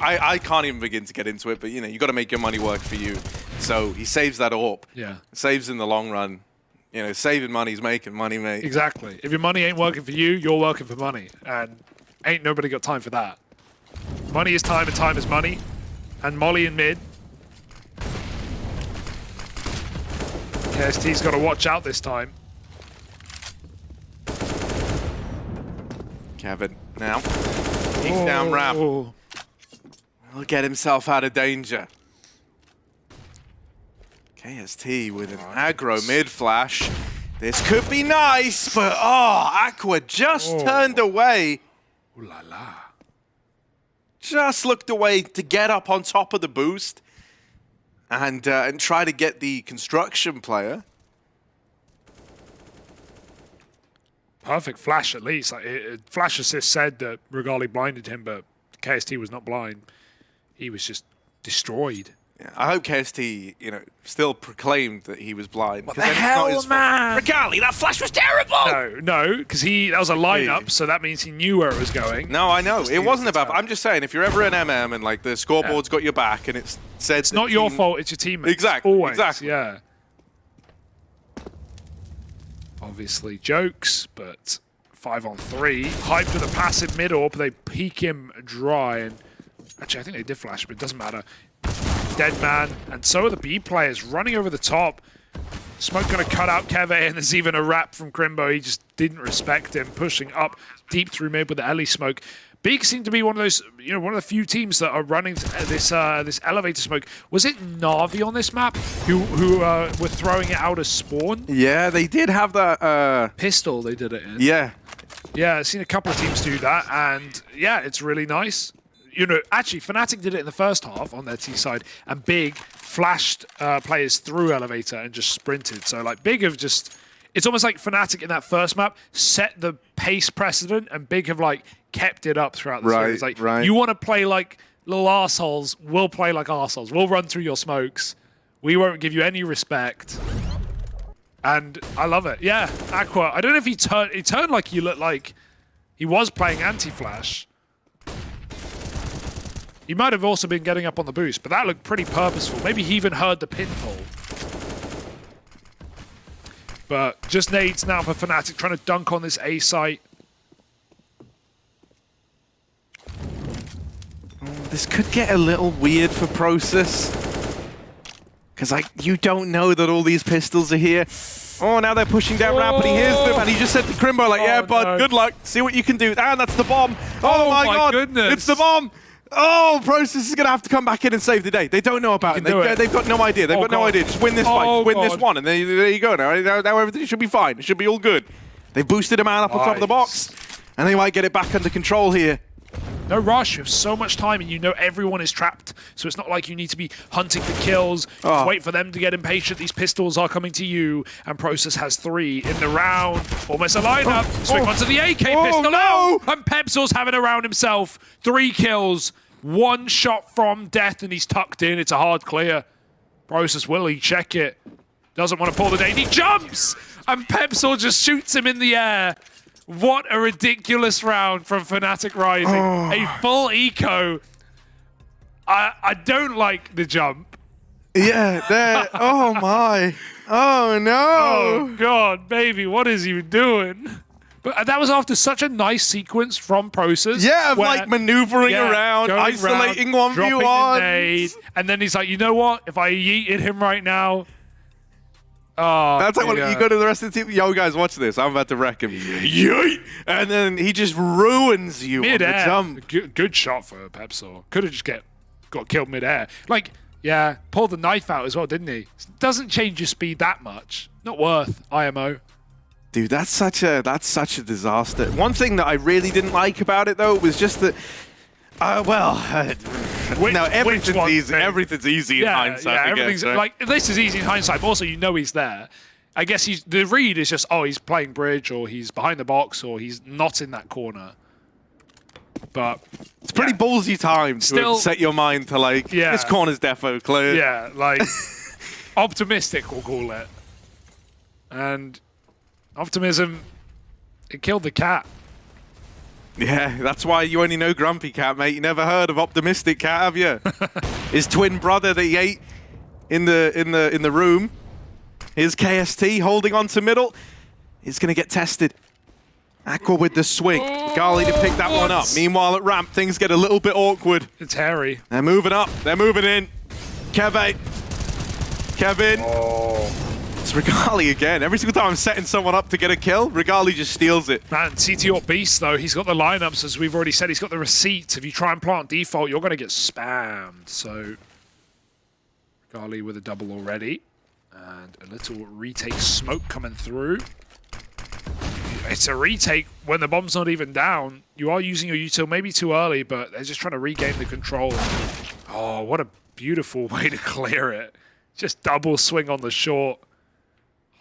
I can't even begin to get into it, but you know, you got to make your money work for you. So he saves that AWP. Yeah. Saves in the long run. You know, saving money is making money, mate. Exactly. If your money ain't working for you, you're working for money. And ain't nobody got time for that. Money is time and time is money. And Molly in mid. KST's got to watch out this time. Kevin, now. He's down ramp. He'll get himself out of danger. KST with an aggro mid-flash. This could be nice, but Aqua just turned away. Ooh la la. Just looked away to get up on top of the boost and try to get the construction player. Perfect flash at least. Flash assist said that Regali blinded him, but KST was not blind. He was just destroyed. Yeah, I hope KST, you know, still proclaimed that he was blind. What the hell, man? Regali, that flash was terrible! No, because that was a lineup, so that means he knew where it was going. No, I know. It wasn't about... I'm just saying, if you're ever in MM and, like, the scoreboard's got your back and it's said... It's not your fault, it's your teammates. Exactly, Always, exactly. Yeah. Obviously jokes, but 5-on-3. Hyped with a passive mid-AWP, they peek him dry, and... Actually, I think they did flash, but it doesn't matter. Dead man, and so are the B players running over the top. Smoke going to cut out Keve, and there's even a wrap from Crimbo. He just didn't respect him, pushing up deep through mid with the Ellie smoke. Big seemed to be one of those, you know, one of the few teams that are running this elevator smoke. Was it Na'Vi on this map who were throwing it out as spawn? Yeah, they did have that pistol. They did it in. Yeah, I've seen a couple of teams do that, and yeah, it's really nice. You know, actually, Fnatic did it in the first half on their T side, and Big flashed players through elevator and just sprinted. So, like, Big have just... It's almost like Fnatic in that first map set the pace precedent, and Big have like kept it up throughout the series. Like, right. you want to play like little arseholes, we'll play like arseholes. We'll run through your smokes. We won't give you any respect. And I love it. Yeah, Aqua. I don't know if he turned like he looked like he was playing anti-flash. He might have also been getting up on the boost, but that looked pretty purposeful. Maybe he even heard the pinfall. But just nades now for Fnatic, trying to dunk on this A site. This could get a little weird for Process. Because, like, you don't know that all these pistols are here. Oh, now they're pushing down ramp, and he hears them, and he just said to Crimbo, like, yeah, bud, no. good luck. See what you can do. And that's the bomb. Oh my God. Goodness. It's the bomb. Oh, Process is going to have to come back in and save the day. They don't know about it. They've got no idea. They've got no idea. Just win this fight. Just win this one, and there you go. Now everything should be fine. It should be all good. They've boosted a man up on top of the box, and they might get it back under control here. No rush, you have so much time and you know everyone is trapped, so it's not like you need to be hunting for kills, wait for them to get impatient, these pistols are coming to you, and Process has 3 in the round, almost a lineup, swing onto the AK pistol, no! And Pepsil's having a round himself, 3 kills, 1 shot from death and he's tucked in, it's a hard clear. Process, will he check it? Doesn't want to pull the nade, he jumps! And Pepsil just shoots him in the air. What a ridiculous round from Fnatic Rising. A full eco. I don't like the jump. Yeah, there. Oh my. Oh no. Oh God, baby, what is he doing? But that was after such a nice sequence from Process. Yeah, of like maneuvering around, isolating 1v1. And then he's like, you know what? If I yeeted him right now. Oh, that's like when you go to the rest of the team. Yo, guys, watch this. I'm about to wreck him. Yeet! And then he just ruins you on the jump. Good shot for Pepsil. Could have just got killed mid-air. Like, yeah, pulled the knife out as well, didn't he? Doesn't change your speed that much. Not worth IMO. Dude, that's such a disaster. One thing that I really didn't like about it though was just that. No, everything's easy. Everything's easy in hindsight. Yeah, everything's like this is easy in hindsight. But also, you know he's there. I guess the read is just he's playing bridge, or he's behind the box, or he's not in that corner. But it's pretty ballsy time to set your mind to like this corner's defo clear. Yeah, like optimistic, we'll call it. And optimism, it killed the cat. Yeah, that's why you only know Grumpy Cat, mate. You never heard of Optimistic Cat, have you? His twin brother that he ate in the room. Here's KST holding on to middle. He's gonna get tested. Aqua with the swing. Gali to pick that one up. Meanwhile at ramp, things get a little bit awkward. It's hairy. They're moving up. They're moving in. Kevin. It's Regali again. Every single time I'm setting someone up to get a kill, Regali just steals it. Man, CTO Beast, though, he's got the lineups, as we've already said. He's got the receipts. If you try and plant default, you're going to get spammed. So, Regali with a double already. And a little retake smoke coming through. It's a retake when the bomb's not even down. You are using your util maybe too early, but they're just trying to regain the control. Oh, what a beautiful way to clear it. Just double swing on the short.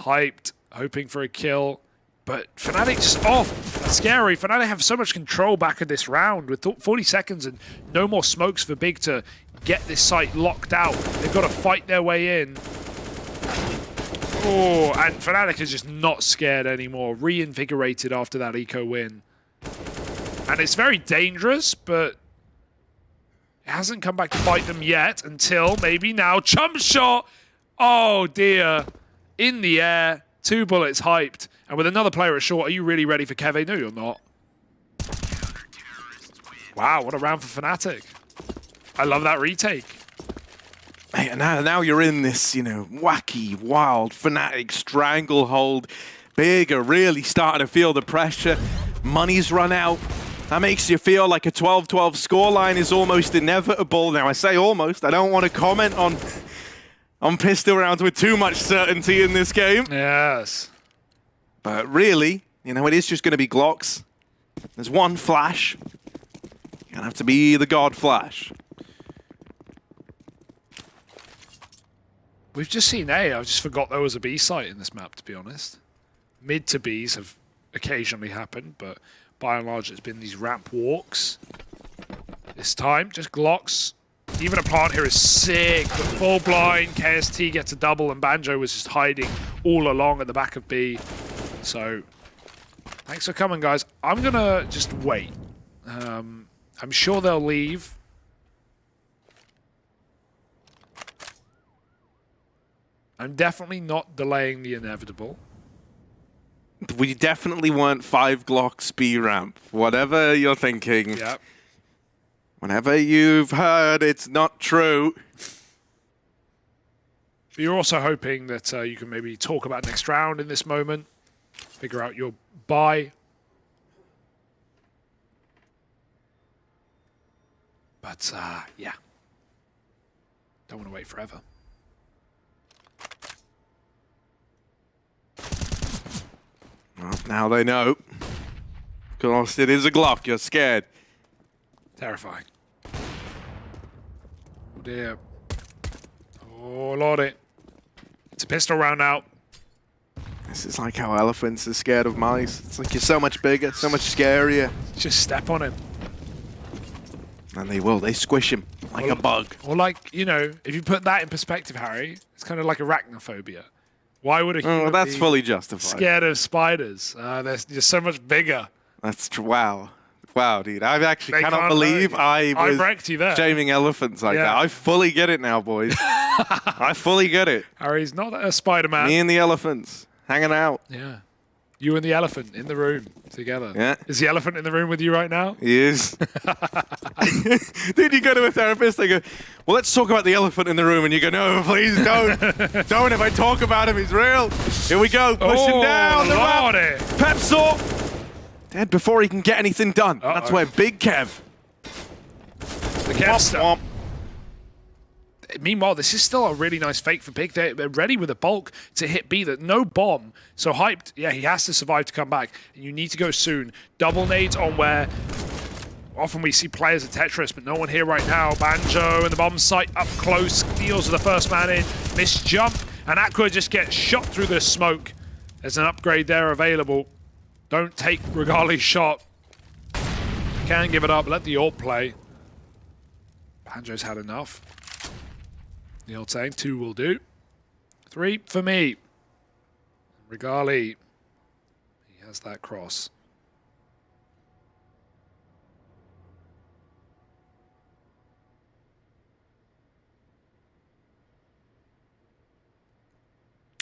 Hyped, hoping for a kill, but Fnatic just off. That's scary. Fnatic have so much control back in this round with 40 seconds and no more smokes for Big to get this site locked out. They've got to fight their way in. Oh, and Fnatic is just not scared anymore. Reinvigorated after that eco win. And it's very dangerous, but it hasn't come back to bite them yet until maybe now. Chump shot! Oh dear. In the air, 2 bullets hyped. And with another player at short, are you really ready for Keve? No, you're not. Wow, what a round for Fnatic. I love that retake. Hey, now you're in this, wacky, wild, Fnatic stranglehold. Big are really starting to feel the pressure. Money's run out. That makes you feel like a 12-12 scoreline is almost inevitable. Now, I say almost. I don't want to comment on pistol rounds with too much certainty in this game. Yes. But really, it is just going to be Glocks. There's one flash. You're going to have to be the god flash. We've just seen A. I just forgot there was a B site in this map, to be honest. Mid to Bs have occasionally happen, but by and large it's been these ramp walks. This time, just Glocks. Even a plant here is sick, but full blind. KST gets a double, and Banjo was just hiding all along at the back of B. So, thanks for coming, guys. I'm gonna just wait. I'm sure they'll leave. I'm definitely not delaying the inevitable. We definitely want 5 Glocks B ramp. Whatever you're thinking. Yep. Whenever you've heard it's not true. But you're also hoping that you can maybe talk about next round in this moment. Figure out your buy. But, yeah. Don't want to wait forever. Well, now they know. Of course, it is a Glock. You're scared. Terrifying. Oh dear. Oh lordy. It's a pistol round now. This is like how elephants are scared of mice. It's like you're so much bigger, so much scarier. Just step on him. And they will. They squish him like a bug. Or like, you know, if you put that in perspective, Harry, it's kind of like arachnophobia. Why would a human Oh, that's be fully justified. scared of spiders? They're just so much bigger. That's true. Wow. Wow, dude. I actually They cannot can't believe hurt I you. I was wrecked you there. shaming elephants like Yeah. that. I fully get it now, boys. I fully get it. Harry's not a Spider-Man. Me and the elephants hanging out. Yeah. You and the elephant in the room together. Yeah. Is the elephant in the room with you right now? He is. Dude, you go to a therapist, they go, well, let's talk about the elephant in the room. And you go, no, please don't. Don't. If I talk about him, he's real. Here we go. Pushing down the ramp. lordy. Pepsaw. Dead before he can get anything done. That's where Big Kev. The Kev stuff. Meanwhile, this is still a really nice fake for Big. They're ready with a bulk to hit B. That no bomb. So hyped. Yeah, he has to survive to come back. And you need to go soon. Double nades on where often we see players at Tetris, but no one here right now. Banjo and the bomb site up close. Deals with the first man in. Missed jump. And Aqua just gets shot through the smoke. There's an upgrade there available. Don't take Regali's shot. Can give it up. Let the ult play. Banjo's had enough. The old saying, 2 will do. 3 for me. Regali. He has that cross.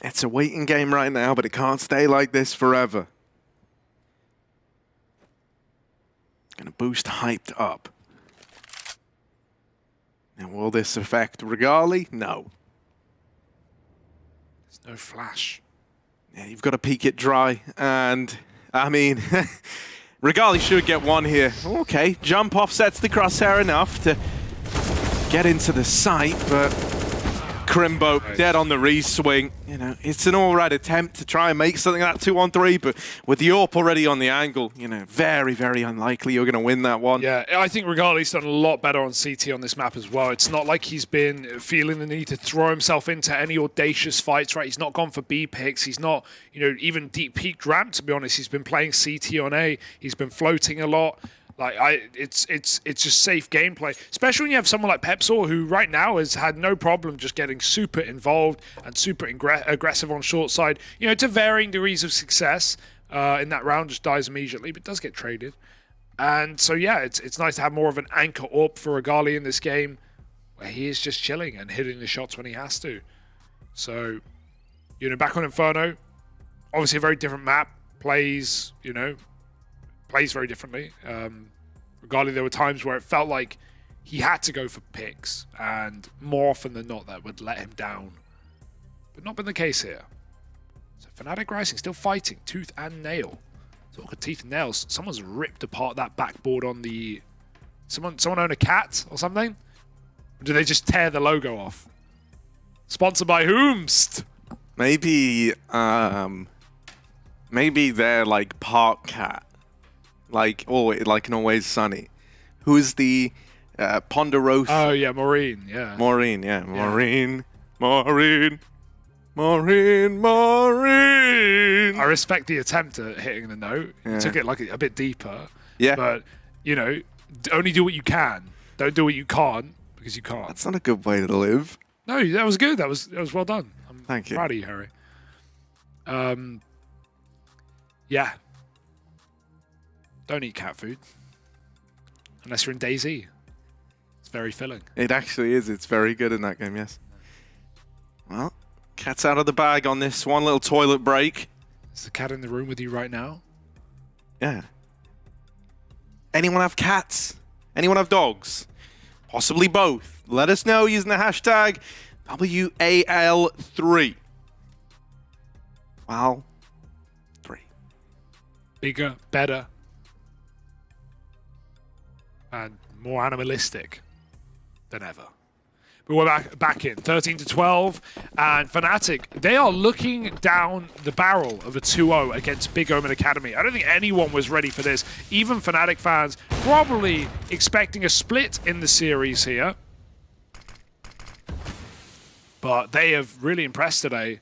It's a waiting game right now, but it can't stay like this forever. Gonna boost hyped up. Now, will this affect Regali? No. There's no flash. Yeah, you've got to peek it dry. And, I mean, Regali should get one here. Okay, jump offsets the crosshair enough to get into the site, but Crimbo dead on the re-swing. You know, it's an all-right attempt to try and make something like that 2-on-3, but with the AWP already on the angle, you know, very, very unlikely you're going to win that one. Yeah, I think Regali's done a lot better on CT on this map as well. It's not like he's been feeling the need to throw himself into any audacious fights, right? He's not gone for B picks. He's not, you know, even deep peaked ramp, to be honest. He's been playing CT on A. He's been floating a lot. Like, it's just safe gameplay, especially when you have someone like Pepsaw, who right now has had no problem just getting super involved and super aggressive on short side. You know, to varying degrees of success in that round, just dies immediately, but does get traded. And so, yeah, it's nice to have more of an anchor up for Regali in this game, where he is just chilling and hitting the shots when he has to. So, you know, back on Inferno, obviously a very different map, plays, you know, plays very differently. Regali, there were times where it felt like he had to go for picks, and more often than not that would let him down. But not been the case here. So Fnatic Rising still fighting, tooth and nail. Talk of teeth and nails. Someone's ripped apart that backboard on the... Someone own a cat or something? Or do they just tear the logo off? Sponsored by whomst? Maybe, maybe they're like park cat. Like an Always Sunny. Who is the Ponderosa? Oh, yeah, Maureen, yeah. Maureen, yeah. Maureen. Maureen. Maureen, Maureen. I respect the attempt at hitting the note. Yeah. You took it like a bit deeper. Yeah. But, you know, only do what you can. Don't do what you can't because you can't. That's not a good way to live. No, that was good. That was well done. I'm Thank you. proud of you, Harry. Yeah. Don't eat cat food. Unless you're in DayZ. It's very filling. It actually is. It's very good in that game, yes. Well, cat's out of the bag on this one little toilet break. Is the cat in the room with you right now? Yeah. Anyone have cats? Anyone have dogs? Possibly both. Let us know using the hashtag WAL3. Well, 3. Bigger, better, and more animalistic than ever. But we're back in 13-12, and Fnatic, they are looking down the barrel of a 2-0 against big OMEN Academy. I don't think anyone was ready for this. Even Fnatic fans probably expecting a split in the series here. But they have really impressed today.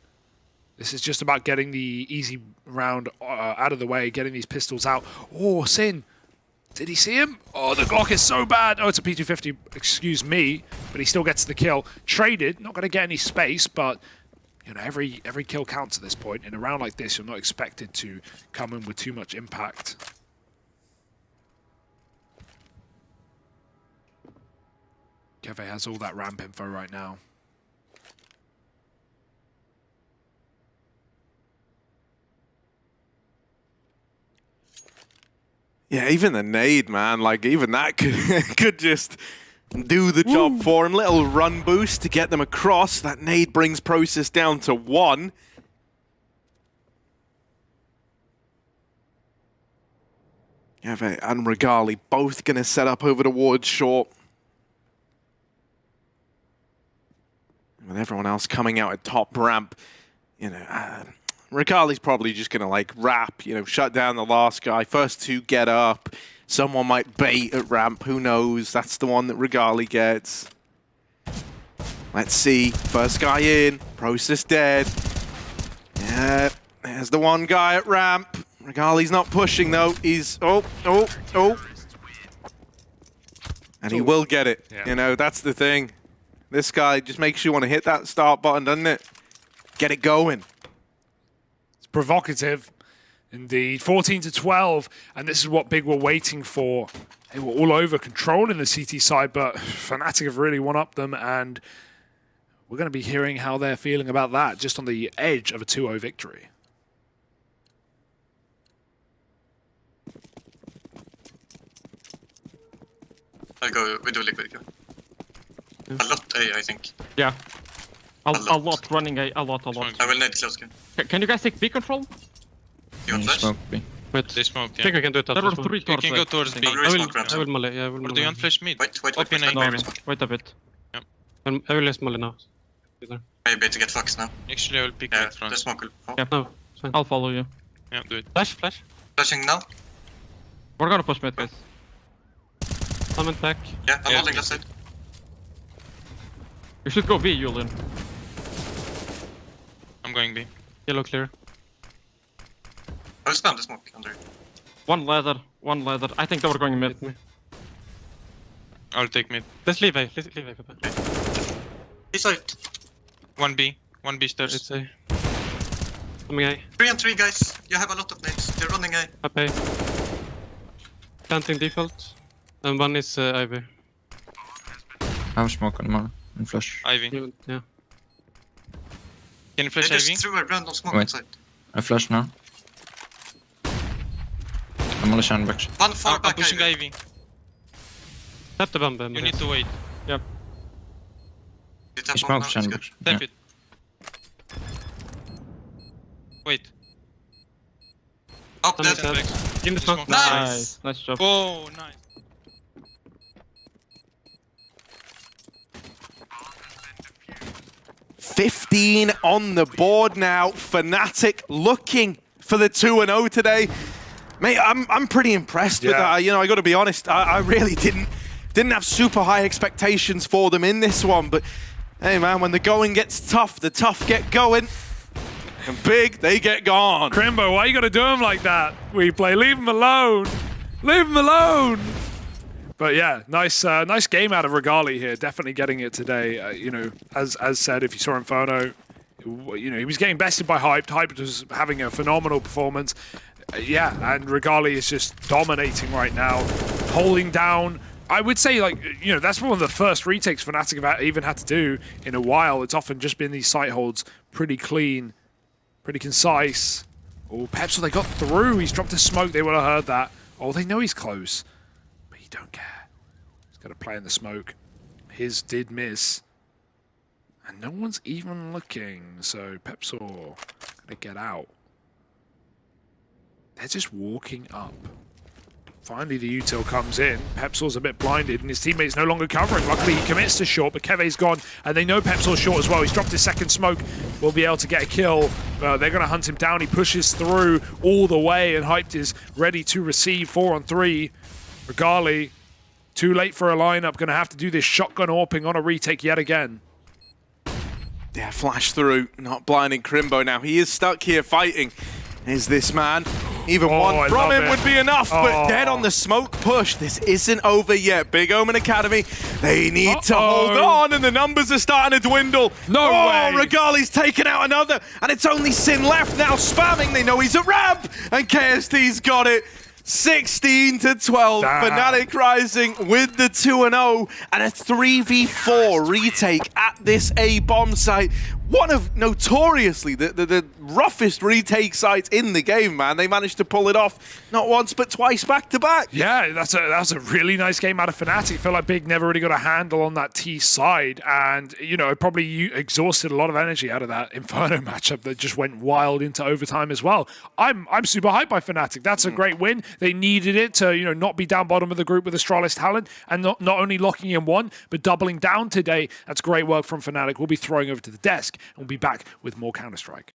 This is just about getting the easy round out of the way, getting these pistols out. Oh, Sin. Did he see him? Oh, the Glock is so bad. Oh, it's a P250, excuse me, but he still gets the kill. Traded, not going to get any space, but you know, every kill counts at this point. In a round like this, you're not expected to come in with too much impact. Keve has all that ramp info right now. Yeah, even the nade, man. Like, even that could just do the job for him. Little run boost to get them across. That nade brings Process down to 1. Keve and Regali both going to set up over towards short. With everyone else coming out at top ramp, you know, Regali's probably just going to, like, wrap, you know, shut down the last guy. First 2 get up. Someone might bait at ramp. Who knows? That's the one that Regali gets. Let's see. First guy in. Process dead. Yeah, there's the one guy at ramp. Regali's not pushing, though. He's... Oh. And he will get it. Yeah. You know, that's the thing. This guy just makes you want to hit that start button, doesn't it? Get it going. Provocative indeed. 14-12, and this is what Big were waiting for. They were all over controlling the CT side, but Fnatic have really one-upped them, and we're going to be hearing how they're feeling about that just on the edge of a 2-0 victory. I'll go, we do liquid go. A lot A, I think. Yeah. A lot. lot running A, a lot. I will need close game. Can you guys take B control? You want flash? Smoke B. Wait, They smoked, I think yeah. we can do it there after were smoke. 3 You towards can A. go towards B. I'll I re-smoke ramp. will molly, yeah, I will Or do molly. you want flash mid? Wait, Open A. maybe. Wait a bit. Yep. I will just molly now. Maybe to get fucks now. Actually, I will pick Yeah, mid front. the smoke will fall. Yeah, no, it's fine. I'll follow you. Yeah, do it. Flash. Flashing now? We're gonna push mid, guys. I'm in back. Yeah, I'm Yeah. holding left side. You should go B, Julian. I'm going B. Yellow clear. I will spam the smoke under. One ladder. I think they were going mid. I'll take mid. Let's leave A. Pepe. He's side. 1B. 1B stairs. It's A. Coming A. 3 and 3 guys. You have a lot of nades. They're running A. Pepe. Planting default. And one is Ivy. I have smoke on my and flash. Ivy. Yeah. Can you They flash just Ivy? threw a random smoke Wait. inside. I flash now. I'm only shining back. One far I'm back pushing Ivy. Ivy. Tap the bomb. You need to wait. You He tap on smoked now, shining it's back. Tap it. Wait. Up Nice. there. In the smoke. Nice. Nice job. Oh, nice. $15 on the board now. Fnatic looking for the 2-0 today. Mate, I'm pretty impressed with that. You know, I got to be honest. I really didn't have super high expectations for them in this one, but Hey man, when the going gets tough, the tough get going. And big, they get gone. Crimbo, why you gotta do him like that? WePlay, leave him alone. Leave him alone. But yeah, nice game out of Regali here. Definitely getting it today. You know, as said, if you saw Inferno, you know, he was getting bested by Hyped. Hyped was having a phenomenal performance. Yeah, and Regali is just dominating right now, holding down. I would say, like, you know, that's one of the first retakes Fnatic have even had to do in a while. It's often just been these site holds, pretty clean, pretty concise. Oh, Pepsel, they got through. He's dropped a smoke. They would have heard that. Oh, they know he's close. But he don't care. He's got to play in the smoke. His did miss. And no one's even looking. So Pepsel gonna get out. They're just walking up. Finally, the util comes in. Pepsel's a bit blinded, and his teammate's no longer covering. Luckily, he commits to short, but Keve's gone, and they know Pepsel's short as well. He's dropped his second smoke. Will be able to get a kill. They're going to hunt him down. He pushes through all the way, and Hyped is ready to receive 4-on-3. Regali, too late for a lineup. Going to have to do this shotgun AWPing on a retake yet again. Yeah, flash through, not blinding Crimbo now. He is stuck here fighting. Is this man? Even one from him would be enough, but dead on the smoke push. This isn't over yet. Big OMEN Academy, they need to hold on, and the numbers are starting to dwindle. No way. Regali's taken out another, and it's only Sin left now spamming. They know he's a ramp, and KST's got it. 16-12, Fnatic Rising with the 2-0 and a 3v4 retake at this A-bomb site. One of notoriously the roughest retake sites in the game, man. They managed to pull it off not once but twice back to back. Yeah, that's a really nice game out of Fnatic. I feel like Big never really got a handle on that T side, and you know, probably exhausted a lot of energy out of that Inferno matchup that just went wild into overtime as well. I'm super hyped by Fnatic. That's a great win. They needed it to, you know, not be down bottom of the group with Astralis talent, and not only locking in one, but doubling down today. That's great work from Fnatic. We'll be throwing over to the desk, and we'll be back with more Counter-Strike.